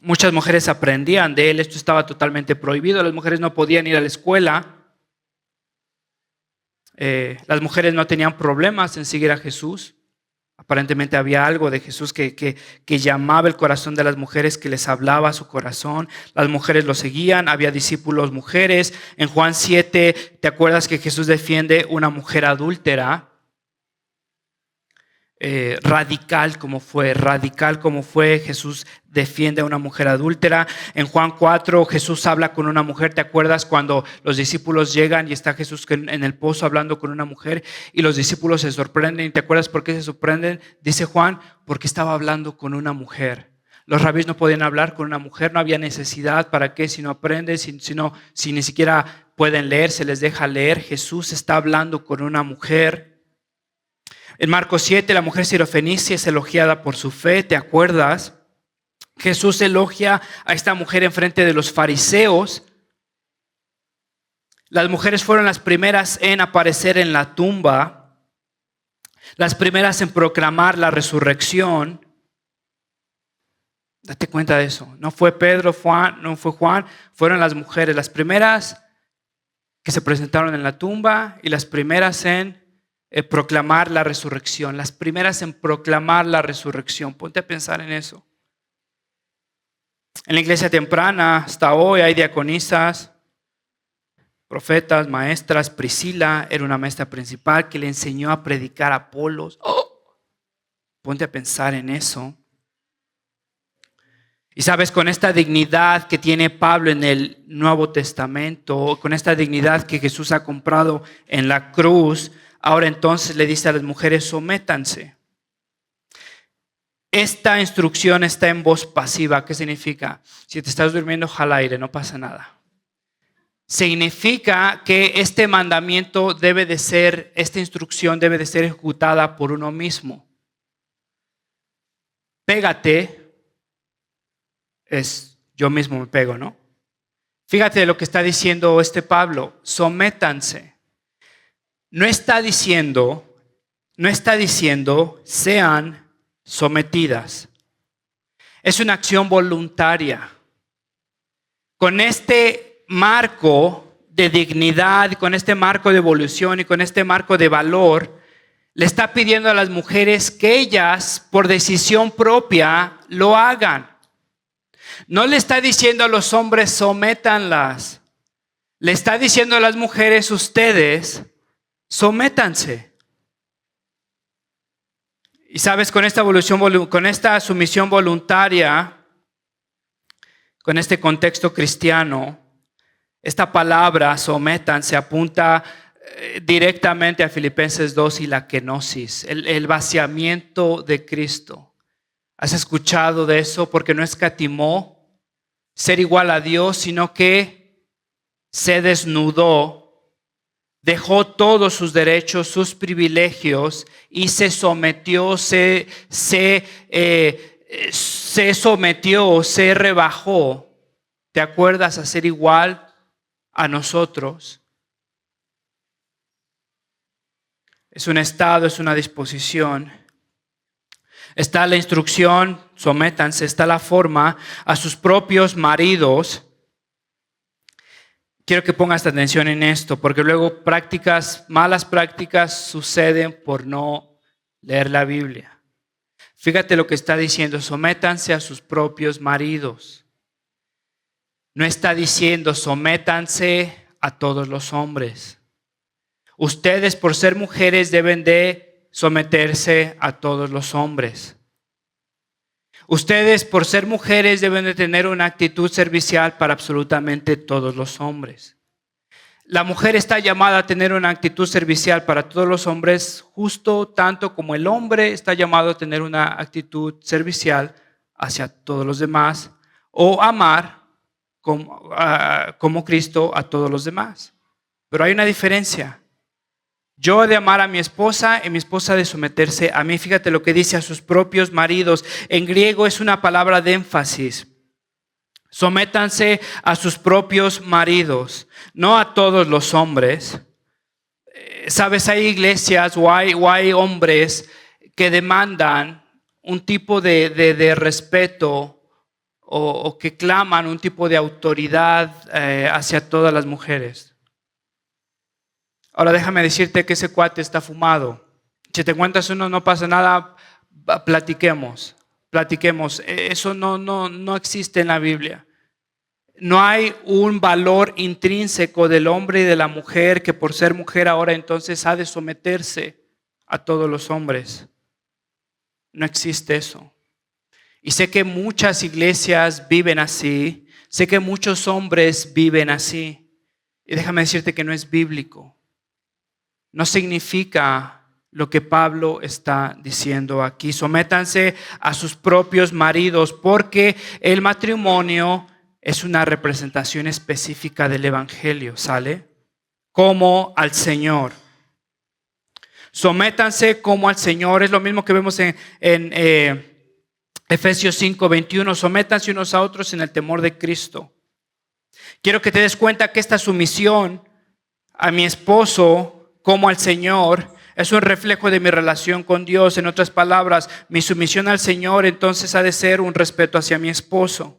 Speaker 1: Muchas mujeres aprendían de él. Esto estaba totalmente prohibido. Las mujeres no podían ir a la escuela. Las mujeres no tenían problemas en seguir a Jesús. Aparentemente había algo de Jesús que llamaba el corazón de las mujeres, que les hablaba a su corazón. Las mujeres lo seguían, había discípulos mujeres. En Juan 7, ¿te acuerdas que Jesús defiende una mujer adúltera? Radical como fue, Jesús defiende a una mujer adúltera. En Juan 4, Jesús habla con una mujer. ¿Te acuerdas cuando los discípulos llegan y está Jesús en el pozo hablando con una mujer y los discípulos se sorprenden? ¿Y te acuerdas por qué se sorprenden? Dice Juan: porque estaba hablando con una mujer. Los rabíes no podían hablar con una mujer, no había necesidad. ¿Para qué? Si no aprenden, si ni siquiera pueden leer, se les deja leer. Jesús está hablando con una mujer. En Marcos 7, la mujer sirofenicia es elogiada por su fe, ¿te acuerdas? Jesús elogia a esta mujer en frente de los fariseos. Las mujeres fueron las primeras en aparecer en la tumba, las primeras en proclamar la resurrección. Date cuenta de eso. No fue Pedro, no fue Juan, fueron las mujeres las primeras que se presentaron en la tumba y las primeras en proclamar la resurrección, las primeras en proclamar la resurrección. Ponte a pensar en eso. En la iglesia temprana hasta hoy hay diaconisas, profetas, maestras. Priscila era una maestra principal que le enseñó a predicar a Apolos. Ponte a pensar en eso. Y sabes, con esta dignidad que tiene Pablo en el Nuevo Testamento, con esta dignidad que Jesús ha comprado en la cruz, ahora entonces le dice a las mujeres: sométanse. Esta instrucción está en voz pasiva. ¿Qué significa? Si te estás durmiendo, jala aire, no pasa nada. Significa que este mandamiento esta instrucción debe de ser ejecutada por uno mismo. Pégate es yo mismo me pego, ¿no? Fíjate lo que está diciendo Pablo: sométanse. No está diciendo sean sometidas. Es una acción voluntaria. Con este marco de dignidad, con este marco de evolución y con este marco de valor, le está pidiendo a las mujeres que ellas, por decisión propia, lo hagan. No le está diciendo a los hombres, sométanlas. Le está diciendo a las mujeres, ustedes, sométanse. Y sabes, con esta sumisión voluntaria, con este contexto cristiano, esta palabra, sométanse, apunta directamente a Filipenses 2 y la kenosis, el vaciamiento de Cristo. ¿Has escuchado de eso? Porque no escatimó ser igual a Dios, sino que se desnudó, dejó todos sus derechos, sus privilegios y se sometió, se sometió, se rebajó. ¿Te acuerdas? A ser igual a nosotros. Es un estado, es una disposición. Está la instrucción, sométanse, está la forma a sus propios maridos. Quiero que pongas atención en esto, porque luego malas prácticas suceden por no leer la Biblia. Fíjate lo que está diciendo, sométanse a sus propios maridos. No está diciendo sométanse a todos los hombres. Ustedes, por ser mujeres, deben de someterse a todos los hombres. Ustedes, por ser mujeres, deben de tener una actitud servicial para absolutamente todos los hombres. La mujer está llamada a tener una actitud servicial para todos los hombres, justo tanto como el hombre está llamado a tener una actitud servicial hacia todos los demás, o amar como Cristo a todos los demás. Pero hay una diferencia. Yo he de amar a mi esposa y mi esposa de someterse a mí. Fíjate lo que dice, a sus propios maridos. En griego es una palabra de énfasis. Sométanse a sus propios maridos, no a todos los hombres. Sabes, hay iglesias o hay hombres que demandan un tipo de respeto o que claman un tipo de autoridad hacia todas las mujeres. Ahora déjame decirte que ese cuate está fumado. Si te encuentras uno, no pasa nada, platiquemos. Eso no existe en la Biblia. No hay un valor intrínseco del hombre y de la mujer que por ser mujer ahora entonces ha de someterse a todos los hombres. No existe eso. Y sé que muchas iglesias viven así. Sé que muchos hombres viven así. Y déjame decirte que no es bíblico. No significa lo que Pablo está diciendo aquí. Sométanse a sus propios maridos, porque el matrimonio es una representación específica del evangelio, ¿sale? Como al Señor. Sométanse como al Señor. Es lo mismo que vemos en Efesios 5:21. Sométanse unos a otros en el temor de Cristo. Quiero que te des cuenta que esta sumisión a mi esposo como al Señor es un reflejo de mi relación con Dios. En otras palabras, mi sumisión al Señor entonces ha de ser un respeto hacia mi esposo.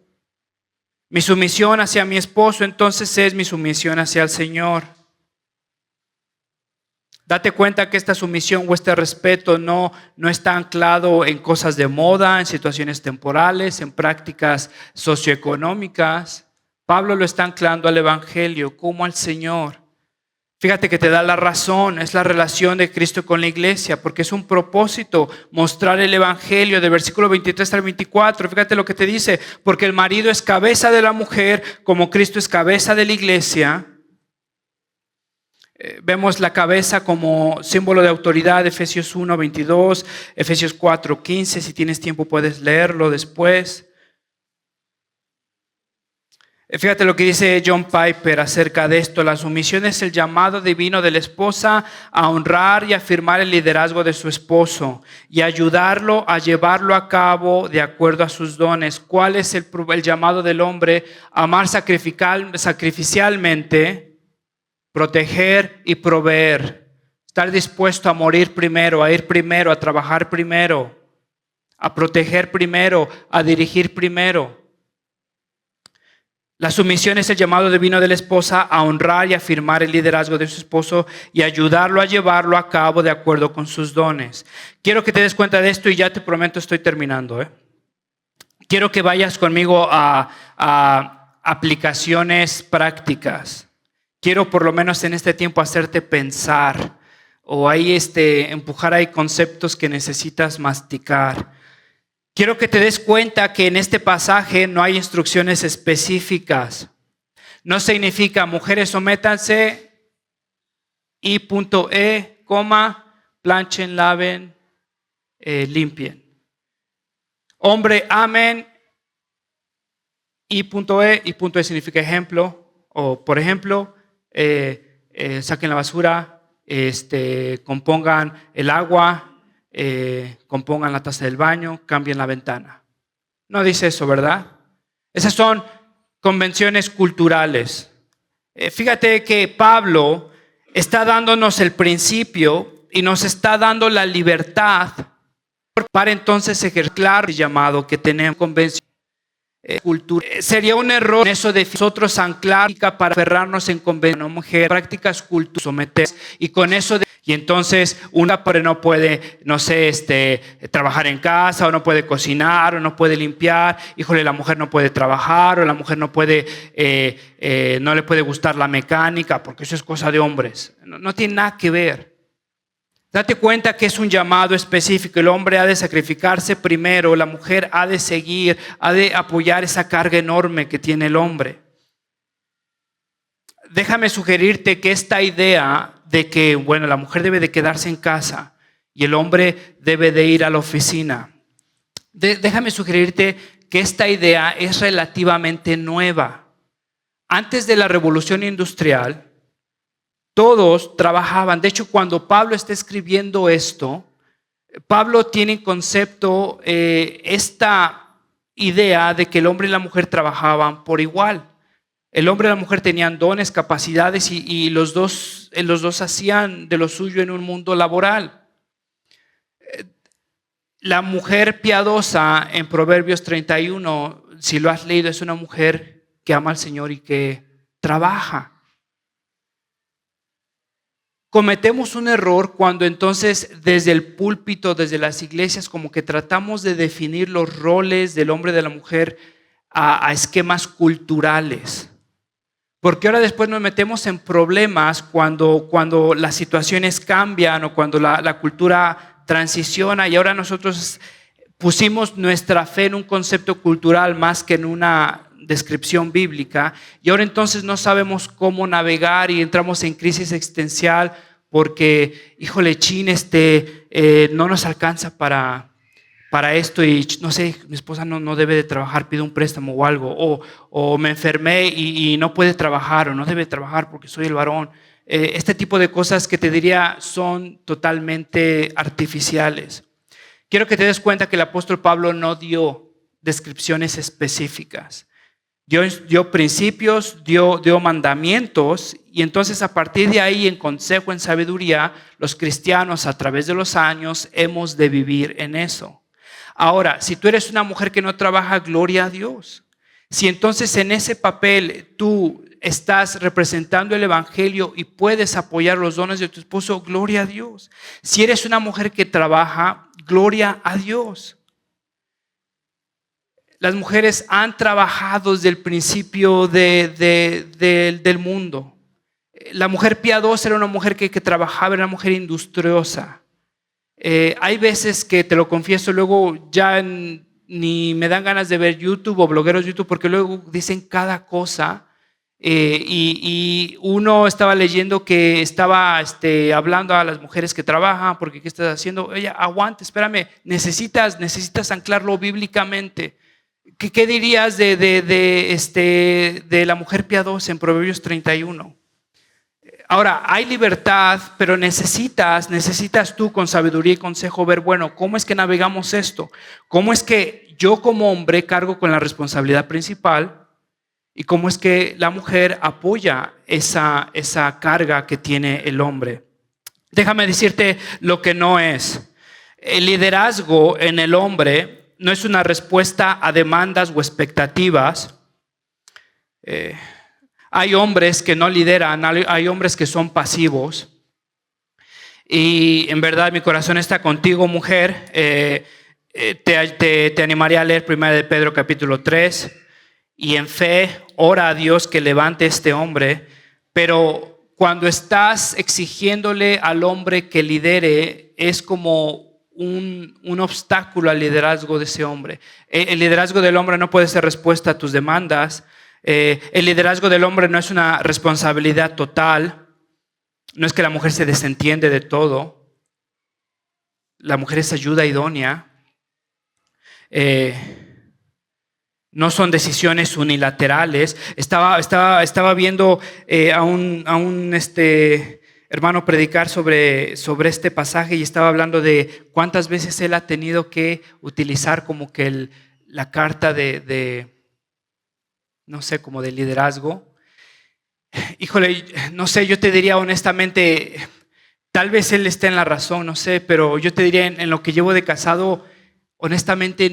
Speaker 1: Mi sumisión hacia mi esposo entonces es mi sumisión hacia el Señor. Date cuenta que esta sumisión o este respeto no está anclado en cosas de moda, en situaciones temporales, en prácticas socioeconómicas. Pablo lo está anclando al evangelio como al Señor. Fíjate que te da la razón, es la relación de Cristo con la iglesia, porque es un propósito mostrar el evangelio de versículo 23 al 24. Fíjate lo que te dice, porque el marido es cabeza de la mujer, como Cristo es cabeza de la iglesia. Vemos la cabeza como símbolo de autoridad, Efesios 1:22, Efesios 4:15, si tienes tiempo puedes leerlo después. Fíjate lo que dice John Piper acerca de esto. La sumisión es el llamado divino de la esposa a honrar y afirmar el liderazgo de su esposo y ayudarlo a llevarlo a cabo de acuerdo a sus dones. ¿Cuál es el llamado del hombre? Amar sacrificialmente, proteger y proveer. Estar dispuesto a morir primero, a ir primero, a trabajar primero, a proteger primero, a dirigir primero. La sumisión es el llamado divino de la esposa a honrar y afirmar el liderazgo de su esposo y ayudarlo a llevarlo a cabo de acuerdo con sus dones. Quiero que te des cuenta de esto y ya te prometo estoy terminando. quiero que vayas conmigo a aplicaciones prácticas. Quiero por lo menos en este tiempo hacerte pensar o ahí empujar ahí conceptos que necesitas masticar. Quiero que te des cuenta que en este pasaje no hay instrucciones específicas. No significa mujeres sométanse y planchen, laven, limpien. Hombre, amen y significa ejemplo. O por ejemplo, saquen la basura, compongan el agua, compongan la taza del baño, cambien la ventana. No dice eso, ¿verdad? Esas son convenciones culturales. Fíjate que Pablo está dándonos el principio y nos está dando la libertad para entonces ejercer el llamado que tenemos convención. Cultura. Sería un error eso de nosotros anclar para aferrarnos en convención, mujer, prácticas culturales, someter y con eso y entonces una mujer no puede, no sé, trabajar en casa o no puede cocinar o no puede limpiar. Híjole, la mujer no puede trabajar o la mujer no puede, no le puede gustar la mecánica porque eso es cosa de hombres. No tiene nada que ver. Date cuenta que es un llamado específico. El hombre ha de sacrificarse primero, la mujer ha de seguir, ha de apoyar esa carga enorme que tiene el hombre. Déjame sugerirte que esta idea de que, bueno, la mujer debe de quedarse en casa y el hombre debe de ir a la oficina. Déjame sugerirte que esta idea es relativamente nueva. Antes de la Revolución Industrial, todos trabajaban. De hecho, cuando Pablo está escribiendo esto, Pablo tiene en concepto esta idea de que el hombre y la mujer trabajaban por igual. El hombre y la mujer tenían dones, capacidades y los dos hacían de lo suyo en un mundo laboral. La mujer piadosa en Proverbios 31, si lo has leído, es una mujer que ama al Señor y que trabaja. Cometemos un error cuando entonces desde el púlpito, desde las iglesias, como que tratamos de definir los roles del hombre y de la mujer a esquemas culturales. Porque ahora después nos metemos en problemas cuando las situaciones cambian o cuando la cultura transiciona y ahora nosotros pusimos nuestra fe en un concepto cultural más que en una descripción bíblica y ahora entonces no sabemos cómo navegar y entramos en crisis existencial porque, híjole, no nos alcanza para esto y no sé, mi esposa no debe de trabajar, pido un préstamo o algo o me enfermé y no puede trabajar o no debe trabajar porque soy el varón. Este tipo de cosas que te diría son totalmente artificiales. Quiero que te des cuenta que el apóstol Pablo no dio descripciones específicas. Dio principios, dio mandamientos y entonces a partir de ahí en consejo, en sabiduría, los cristianos a través de los años hemos de vivir en eso. Ahora, si tú eres una mujer que no trabaja, gloria a Dios. Si entonces en ese papel tú estás representando el evangelio y puedes apoyar los dones de tu esposo, gloria a Dios. Si eres una mujer que trabaja, gloria a Dios. Las mujeres han trabajado desde el principio del mundo. La mujer piadosa era una mujer que trabajaba, era una mujer industriosa. Hay veces que, te lo confieso, luego ya ni me dan ganas de ver YouTube o blogueros YouTube porque luego dicen cada cosa. Y uno estaba leyendo que estaba hablando a las mujeres que trabajan porque ¿qué estás haciendo? Oye, aguante, espérame, necesitas anclarlo bíblicamente. ¿Qué dirías de la mujer piadosa en Proverbios 31? Ahora, hay libertad, pero necesitas tú con sabiduría y consejo ver, bueno, ¿cómo es que navegamos esto? ¿Cómo es que yo como hombre cargo con la responsabilidad principal? ¿Y cómo es que la mujer apoya esa carga que tiene el hombre? Déjame decirte lo que no es. El liderazgo en el hombre no es una respuesta a demandas o expectativas. Hay hombres que no lideran, hay hombres que son pasivos. Y en verdad mi corazón está contigo, mujer.
Speaker 2: te animaría a leer 1 de Pedro capítulo 3 y en fe ora a Dios que levante a este hombre, pero cuando estás exigiéndole al hombre que lidere, es como un obstáculo al liderazgo de ese hombre. El liderazgo del hombre no puede ser respuesta a tus demandas. El liderazgo del hombre no es una responsabilidad total. No es que la mujer se desentiende de todo. La mujer es ayuda idónea. No son decisiones unilaterales. Estaba viendo a un hermano predicar sobre este pasaje y estaba hablando de cuántas veces él ha tenido que utilizar como que la carta no sé, como de liderazgo. Híjole, no sé, yo te diría honestamente, tal vez él esté en la razón, no sé, pero yo te diría en lo que llevo de casado, honestamente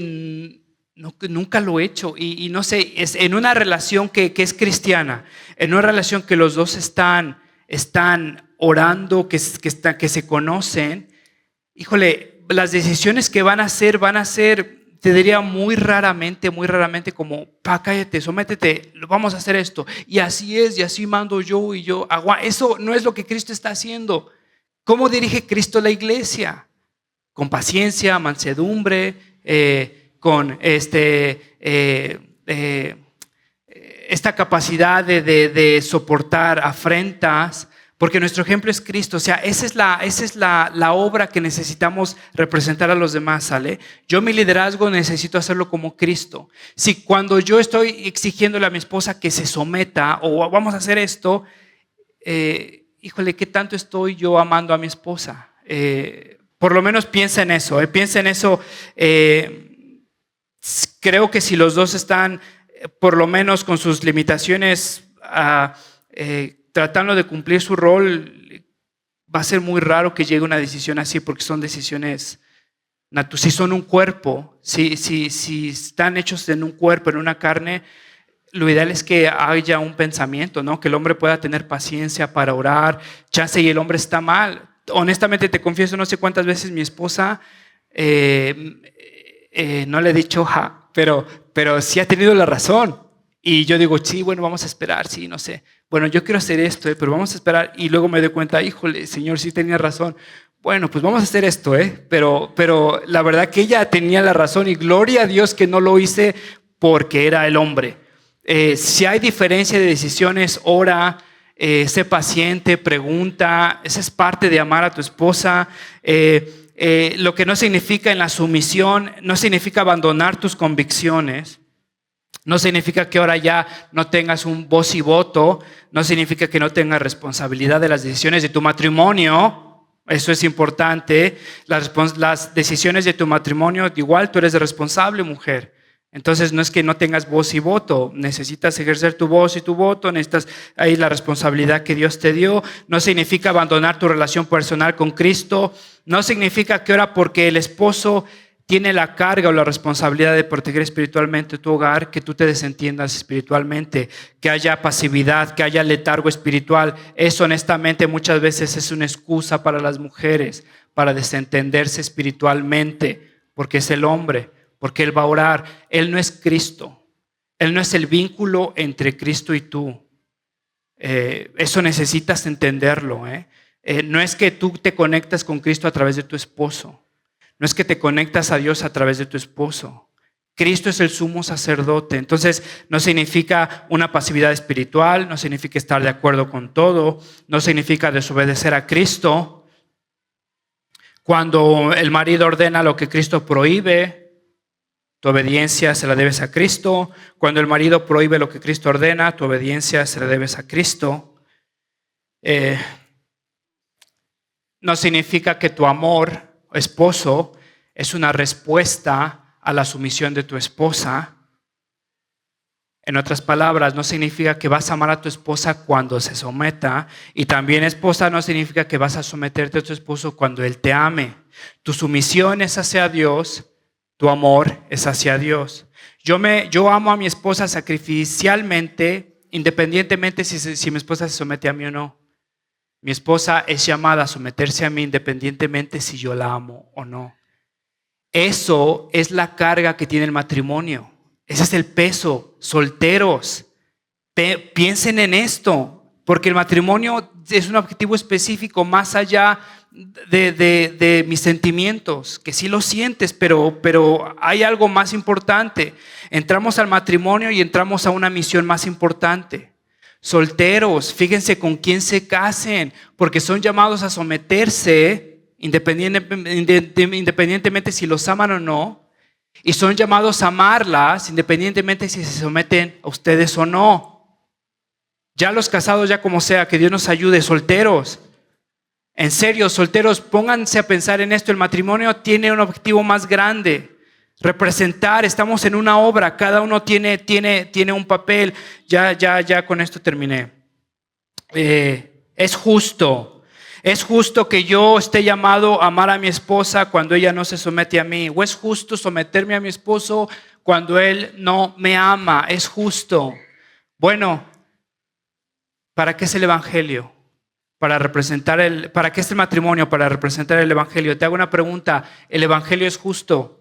Speaker 2: nunca lo he hecho y no sé, es en una relación que es cristiana, en una relación que los dos están orando, que se conocen. Híjole, las decisiones que van a hacer, te diría muy raramente como, cállate, sométete, vamos a hacer esto. Y así es, y así mando yo y yo. Eso no es lo que Cristo está haciendo. ¿Cómo dirige Cristo la iglesia? Con paciencia, mansedumbre, con esta capacidad de soportar afrentas, porque nuestro ejemplo es Cristo. O sea, esa es la obra que necesitamos representar a los demás, ¿sale? Yo mi liderazgo necesito hacerlo como Cristo. Si cuando yo estoy exigiéndole a mi esposa que se someta o vamos a hacer esto, híjole, ¿qué tanto estoy yo amando a mi esposa? Por lo menos piensa en eso, piensa en eso. Creo que si los dos están por lo menos con sus limitaciones tratando de cumplir su rol, va a ser muy raro que llegue una decisión así, porque son decisiones si son un cuerpo, si están hechos en un cuerpo, en una carne, lo ideal es que haya un pensamiento, ¿no? Que el hombre pueda tener paciencia para orar. Chance y el hombre está mal. Honestamente te confieso, no sé cuántas veces mi esposa no le he dicho pero sí ha tenido la razón. Y yo digo, sí, bueno, vamos a esperar, sí, no sé. Bueno, yo quiero hacer esto, pero vamos a esperar. Y luego me doy cuenta, híjole, Señor, sí tenía razón. Bueno, pues vamos a hacer esto, pero la verdad que ella tenía la razón y gloria a Dios que no lo hice porque era el hombre. Si hay diferencia de decisiones, ora, sé paciente, pregunta. Esa es parte de amar a tu esposa. Lo que no significa en la sumisión, no significa abandonar tus convicciones. No significa que ahora ya no tengas un voz y voto. No significa que no tengas responsabilidad de las decisiones de tu matrimonio. Eso es importante. Las decisiones de tu matrimonio, igual tú eres responsable, mujer. Entonces no es que no tengas voz y voto. Necesitas ejercer tu voz y tu voto. Necesitas ahí la responsabilidad que Dios te dio. No significa abandonar tu relación personal con Cristo. No significa que ahora porque el esposo tiene la carga o la responsabilidad de proteger espiritualmente tu hogar, que tú te desentiendas espiritualmente, que haya pasividad, que haya letargo espiritual. Eso honestamente muchas veces es una excusa para las mujeres, para desentenderse espiritualmente, porque es el hombre, porque él va a orar. Él no es Cristo, él no es el vínculo entre Cristo y tú. Eso necesitas entenderlo. No es que tú te conectas con Cristo a través de tu esposo. No es que te conectas a Dios a través de tu esposo. Cristo es el sumo sacerdote. Entonces no significa una pasividad espiritual, no significa estar de acuerdo con todo, no significa desobedecer a Cristo. Cuando el marido ordena lo que Cristo prohíbe, tu obediencia se la debes a Cristo. Cuando el marido prohíbe lo que Cristo ordena, tu obediencia se la debes a Cristo. No significa que tu amor esposo es una respuesta a la sumisión de tu esposa. En otras palabras, no significa que vas a amar a tu esposa cuando se someta, y también esposa no significa que vas a someterte a tu esposo cuando él te ame. Tu sumisión es hacia Dios, tu amor es hacia Dios. Yo amo a mi esposa sacrificialmente, independientemente si mi esposa se somete a mí o no. Mi esposa es llamada a someterse a mí independientemente si yo la amo o no. Eso es la carga que tiene el matrimonio. Ese es el peso. Solteros, piensen en esto, porque el matrimonio es un objetivo específico más allá de mis sentimientos, que sí lo sientes, pero hay algo más importante. Entramos al matrimonio y entramos a una misión más importante. Solteros, fíjense con quién se casen, porque son llamados a someterse, independientemente si los aman o no, y son llamados a amarlas, independientemente si se someten a ustedes o no. Ya los casados, ya como sea, que Dios nos ayude. Solteros, en serio, solteros, pónganse a pensar en esto. El matrimonio tiene un objetivo más grande. Representar, estamos en una obra, cada uno tiene un papel. Ya con esto terminé. Es justo que yo esté llamado a amar a mi esposa cuando ella no se somete a mí, o es justo someterme a mi esposo cuando él no me ama. Es justo. Bueno, ¿para qué es el evangelio? ¿Para qué es el matrimonio? Para representar el evangelio. Te hago una pregunta, ¿el evangelio es justo?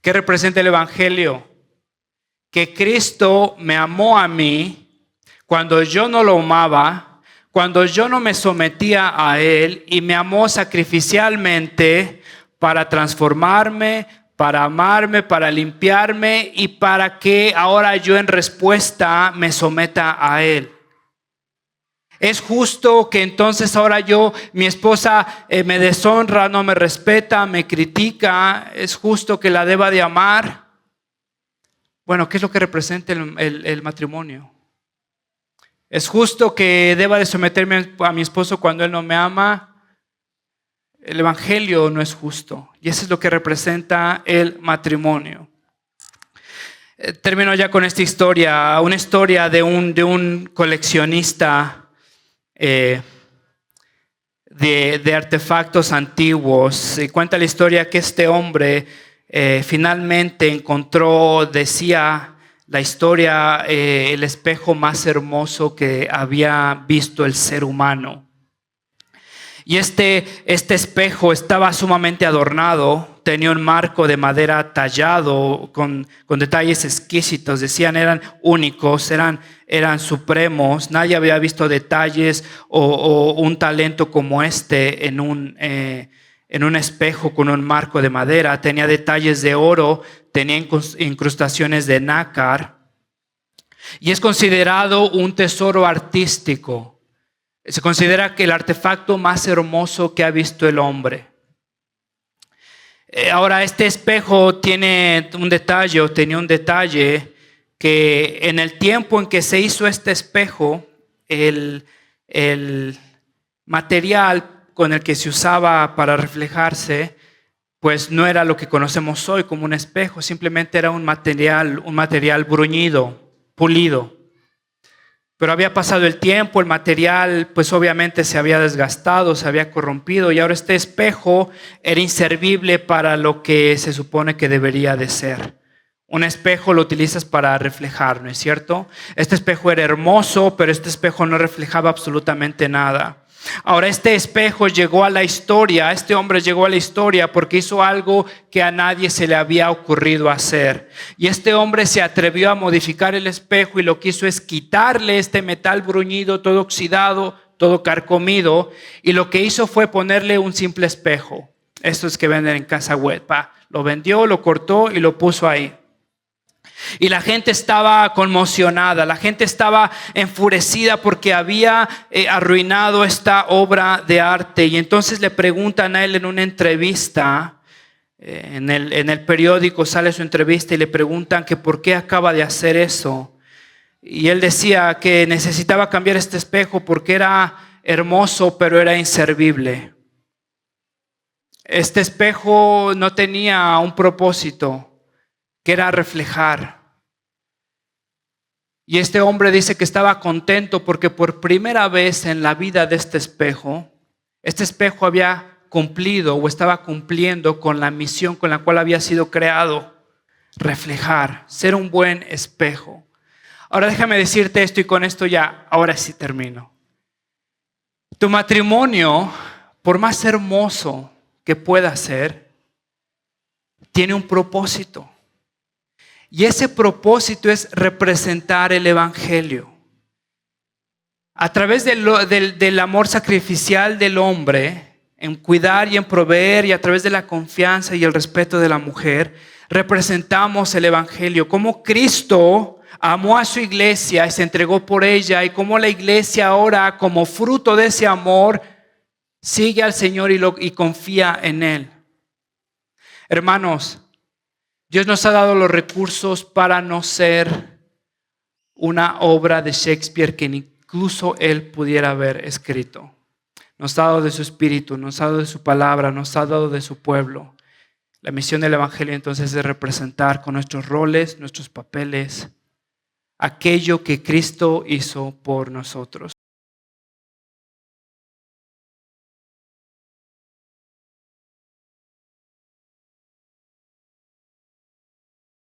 Speaker 2: ¿Qué representa el evangelio? Que Cristo me amó a mí cuando yo no lo amaba, cuando yo no me sometía a Él, y me amó sacrificialmente para transformarme, para amarme, para limpiarme y para que ahora yo en respuesta me someta a Él. Es justo que entonces ahora mi esposa me deshonra, no me respeta, me critica. Es justo que la deba de amar. Bueno, ¿qué es lo que representa el matrimonio? Es justo que deba de someterme a mi esposo cuando él no me ama. El evangelio no es justo. Y eso es lo que representa el matrimonio. Termino ya con esta historia. Una historia de un coleccionista de artefactos antiguos. Y cuenta la historia que este hombre finalmente encontró, decía la historia, el espejo más hermoso que había visto el ser humano. Y este espejo estaba sumamente adornado, tenía un marco de madera tallado con detalles exquisitos. Decían eran únicos, eran supremos. Nadie había visto detalles o un talento como este en un espejo con un marco de madera. Tenía detalles de oro, tenía incrustaciones de nácar y es considerado un tesoro artístico. Se considera que el artefacto más hermoso que ha visto el hombre. Ahora, este espejo tenía un detalle que en el tiempo en que se hizo este espejo, el material con el que se usaba para reflejarse, pues no era lo que conocemos hoy como un espejo, simplemente era un material bruñido, pulido. Pero había pasado el tiempo, el material pues obviamente se había desgastado, se había corrompido, y ahora este espejo era inservible para lo que se supone que debería de ser. Un espejo lo utilizas para reflejar, ¿no es cierto? Este espejo era hermoso, pero este espejo no reflejaba absolutamente nada. Ahora este espejo llegó a la historia, este hombre llegó a la historia porque hizo algo que a nadie se le había ocurrido hacer. Y este hombre se atrevió a modificar el espejo y lo que hizo es quitarle este metal bruñido, todo oxidado, todo carcomido, y lo que hizo fue ponerle un simple espejo. Estos que venden en casa web. Lo vendió, lo cortó y lo puso ahí. Y la gente estaba conmocionada, la gente estaba enfurecida porque había arruinado esta obra de arte. Y entonces le preguntan a él en una entrevista, en el periódico sale su entrevista y le preguntan que por qué acaba de hacer eso. Y él decía que necesitaba cambiar este espejo porque era hermoso, pero era inservible. Este espejo no tenía un propósito, que era reflejar. Y este hombre dice que estaba contento porque por primera vez en la vida de este espejo había cumplido o estaba cumpliendo con la misión con la cual había sido creado: reflejar, ser un buen espejo. Ahora déjame decirte esto y con esto ahora sí termino. Tu matrimonio, por más hermoso que pueda ser, tiene un propósito. Y ese propósito es representar el Evangelio. A través del amor sacrificial del hombre, en cuidar y en proveer, y a través de la confianza y el respeto de la mujer, representamos el Evangelio. Cómo Cristo amó a su iglesia y se entregó por ella, y cómo la iglesia ahora, como fruto de ese amor, sigue al Señor y confía en Él. Hermanos, Dios nos ha dado los recursos para no ser una obra de Shakespeare que incluso Él pudiera haber escrito. Nos ha dado de su espíritu, nos ha dado de su palabra, nos ha dado de su pueblo. La misión del Evangelio entonces es representar con nuestros roles, nuestros papeles, aquello que Cristo hizo por nosotros.